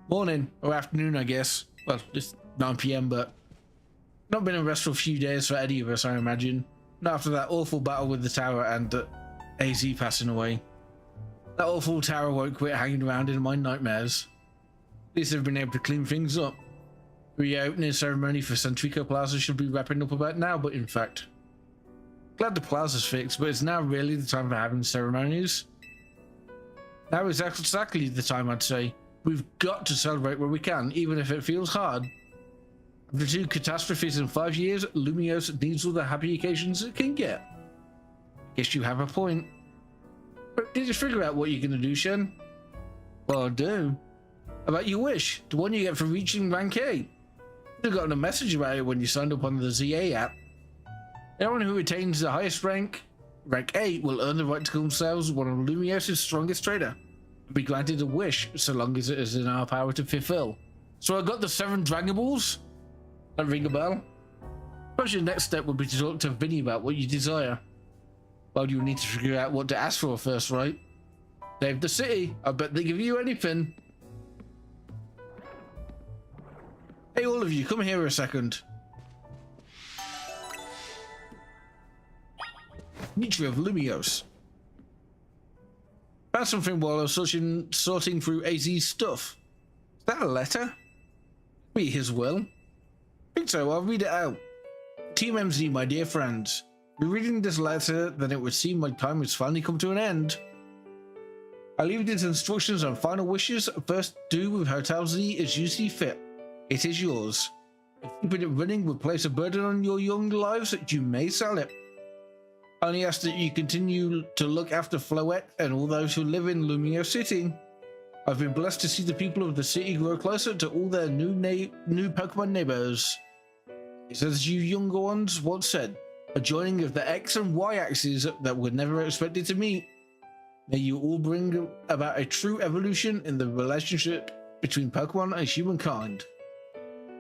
Morning, or afternoon, I guess. Well, it's 9 PM, but not been a restful few days for any of us, I imagine. Not after that awful battle with the tower and AZ passing away. That awful tower won't quit hanging around in my nightmares. At least they've been able to clean things up. The reopening ceremony for Centrico Plaza should be wrapping up about now, but in fact, glad the plaza's fixed, but it's now really the time for having ceremonies. Now is exactly the time, I'd say. We've got to celebrate where we can, even if it feels hard. After 2 catastrophes in 5 years, Lumiose needs all the happy occasions it can get. Guess you have a point. But did you figure out what you're gonna do, Shen? Well, I do. About your wish, the one you get for reaching rank 8. You got a message about it when you signed up on the ZA app. Anyone who attains the highest rank 8, will earn the right to call themselves one of Lumiose's strongest trader. Be granted a wish so long as it is in our power to fulfill. So I got the 7 Dragon Balls? That ring a bell? Perhaps your next step would be to talk to Vinny about what you desire. Well, you need to figure out what to ask for first, right? Save the city. I bet they give you anything. Hey, all of you, come here a second. Mitra of Lumiose. Found something while I was sorting through AZ's stuff. Is that a letter? Be his will. I think so, I'll read it out. Team MZ, my dear friends. By reading this letter, then it would seem my time has finally come to an end. I leave these instructions on final wishes. First, do with Hotel Z as you see fit. It is yours. If keeping it running would place a burden on your young lives, you may sell it. I only ask that you continue to look after Floette and all those who live in Lumiose City. I've been blessed to see the people of the city grow closer to all their new Pokemon neighbors. It's as you younger ones once said, a joining of the X and Y axes that were never expected to meet. May you all bring about a true evolution in the relationship between Pokemon and humankind.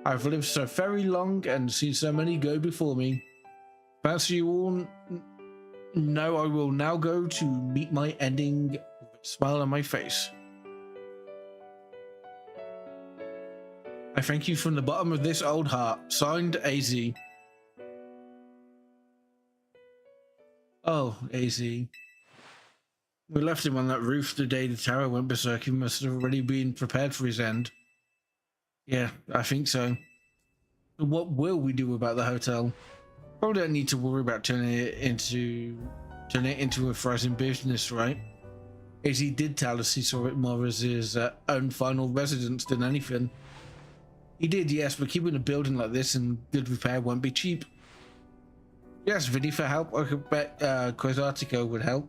I've lived so very long and seen so many go before me. Thanks to you all. No, I will now go to meet my ending with a smile on my face. I thank you from the bottom of this old heart. Signed, AZ. Oh, AZ. We left him on that roof the day the tower went berserk. He must have already been prepared for his end. Yeah, I think so. What will we do about the hotel? Probably don't need to worry about turning it into a thriving business, right? As he did tell us, he saw it more as his own final residence than anything. He did, yes, but keeping a building like this in good repair won't be cheap. Yes, Vinny for help. I could bet Quasartico would help.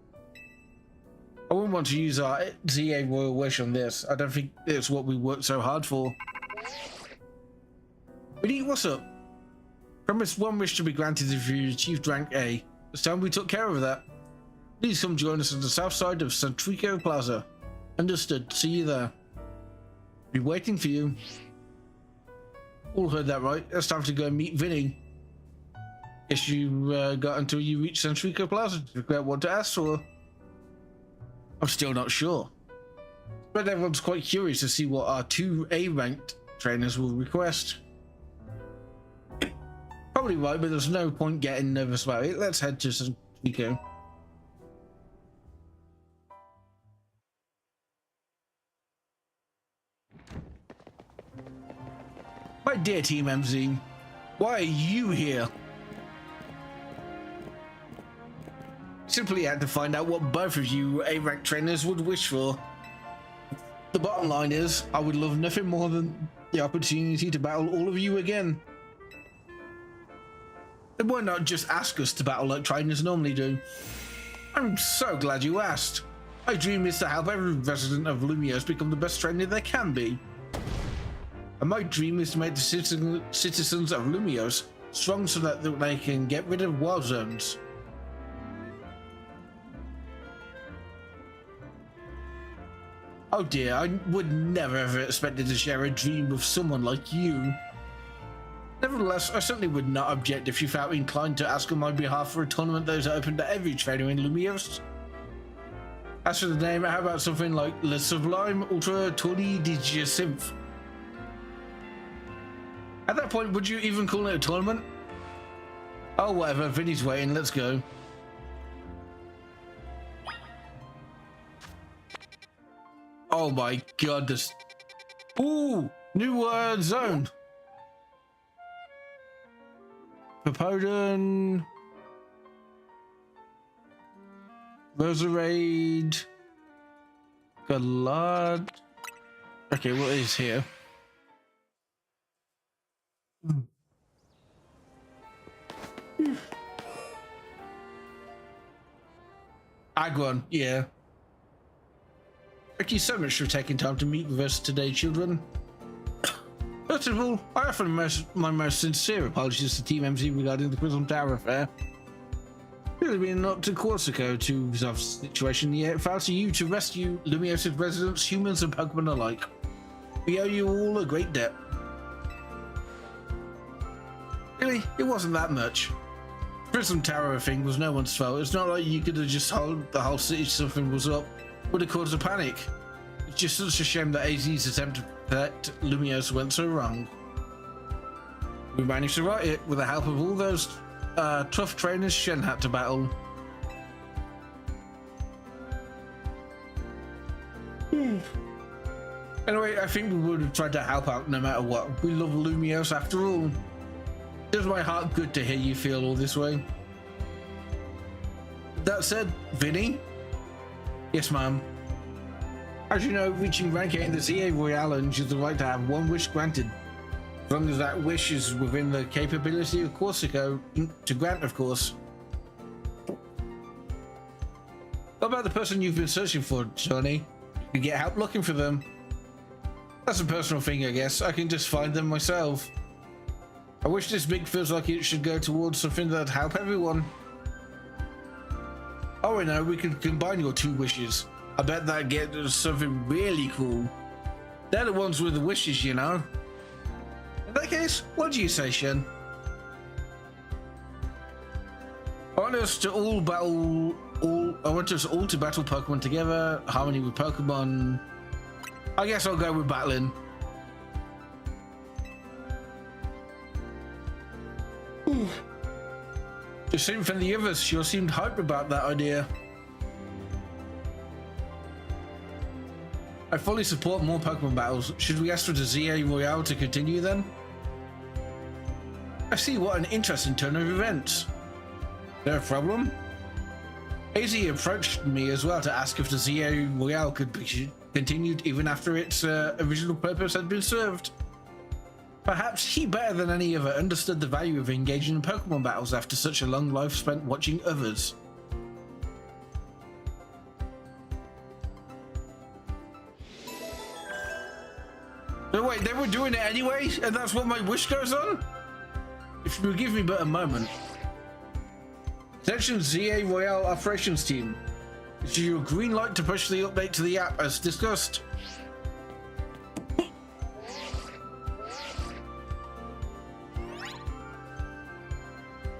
I wouldn't want to use our ZA Royal Wish on this. I don't think it's what we worked so hard for. Vinny, what's up? Promised one wish to be granted if you achieved rank A. It's time we took care of that. Please come join us on the south side of Centrico Plaza. Understood. See you there. Be waiting for you. All heard that right. It's time to go and meet Vinny. Guess you got until you reach Centrico Plaza to figure out what to ask for. I'm still not sure. But everyone's quite curious to see what our 2 A-ranked trainers will request. Probably right, but there's no point getting nervous about it. Let's head to Centrico. dear Team MZ, why are you here? Simply had to find out what both of you A-rank trainers would wish for. The bottom line is, I would love nothing more than the opportunity to battle all of you again. And why not just ask us to battle like trainers normally do? I'm so glad you asked. My dream is to help every resident of Lumiose become the best trainer they can be. And my dream is to make the citizens of Lumiose strong so that they can get rid of wild zones. Oh dear, I would never have expected to share a dream with someone like you. Nevertheless, I certainly would not object if you felt inclined to ask on my behalf for a tournament that is open to every trainer in Lumiose. As for the name, how about something like Le Sublime Ultra Tourney de Synth? At that point, would you even call it a tournament? Oh, whatever, Vinny's waiting, let's go. Oh my god, this... Ooh! New zone! Papodan... Roserade... Galad... Okay, what is here? Agron, yeah. Thank you so much for taking time to meet with us today, children. First of all, I offer my most sincere apologies to Team MZ regarding the Prism Tower affair. It has been up to Corsico to resolve the situation, yet it fell to you to rescue Lumiose's residents, humans and Pokemon alike. We owe you all a great debt. Really, it wasn't that much. Prism Tower thing was no one's fault. It's not like you could have just told the whole city something was up. Would have caused a panic. It's just such a shame that AZ's attempt to protect Lumiose went so wrong. We managed to right it with the help of all those tough trainers Shen had to battle. Anyway, I think we would have tried to help out no matter what. We love Lumiose after all. It does my heart good to hear you feel all this way. That said, Vinny? Yes, ma'am. As you know, reaching rank 8 in the ZA Royale earns you the right to have one wish granted. As long as that wish is within the capability of Corsico to grant, of course. What about the person you've been searching for, Johnny? You get help looking for them. That's a personal thing, I guess. I can just find them myself. I wish this big feels like it should go towards something that'd help everyone. Oh, I know, we could combine your two wishes. I bet that'd get us something really cool. They're the ones with the wishes, you know. In that case, what do you say, Shen? I want us all to battle Pokemon together, harmony with Pokemon. I guess I'll go with battling. Just seemed from the others, sure seemed hyped about that idea. I fully support more Pokemon battles. Should we ask for the ZA Royale to continue then? I see, what an interesting turn of events. No problem. AZ approached me as well to ask if the ZA Royale could be continued even after its original purpose had been served. Perhaps he, better than any other, understood the value of engaging in Pokemon battles after such a long life spent watching others. So wait, they were doing it anyway, and that's what my wish goes on? If you would give me but a moment. Attention ZA Royale Operations Team. It's your green light to push the update to the app as discussed.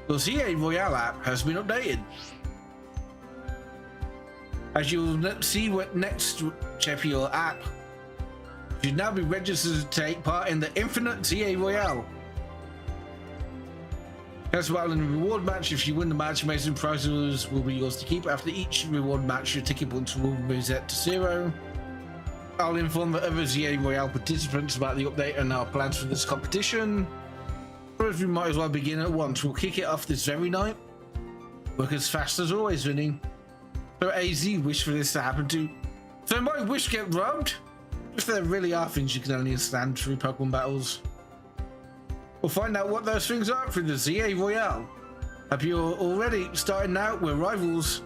The ZA Royale app has been updated. As you'll see next to your app, you should now be registered to take part in the Infinite ZA Royale. As well, in a reward match, if you win the match, amazing prizes will be yours to keep. After each reward match, your ticket points will reset to 0. I'll inform the other ZA Royale participants about the update and our plans for this competition. First, we might as well begin at once. We'll kick it off this very night. Work as fast as always, Vinny. So AZ wish for this to happen too. So my wish get robbed? If there really are things you can only understand through Pokemon battles. We'll find out what those things are through the ZA Royale. Hope you're already starting out. We're rivals.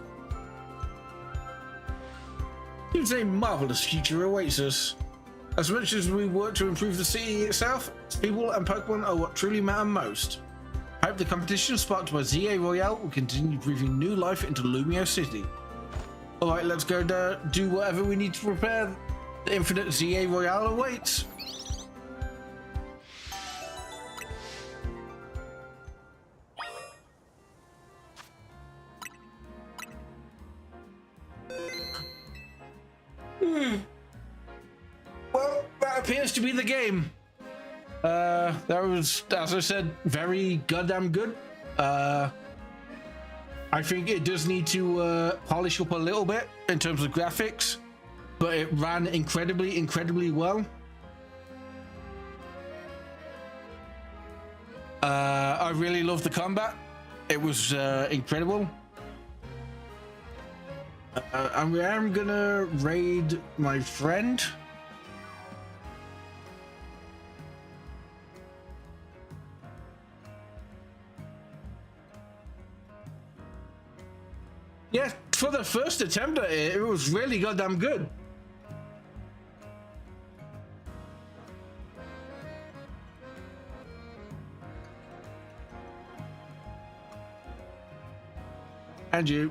Seems a marvelous future awaits us. As much as we work to improve the city itself, people and Pokemon are what truly matter most. I hope the competition sparked by ZA Royale will continue breathing new life into Lumio City. Alright, let's go do whatever we need to prepare. The infinite ZA Royale awaits. Well, that appears to be the game. That was, as I said, very goddamn good. I think it does need to polish up a little bit in terms of graphics, but it ran incredibly well. I really loved the combat. It was incredible. I'm gonna raid my friend. Yeah, for the first attempt at it, it was really goddamn good. And you.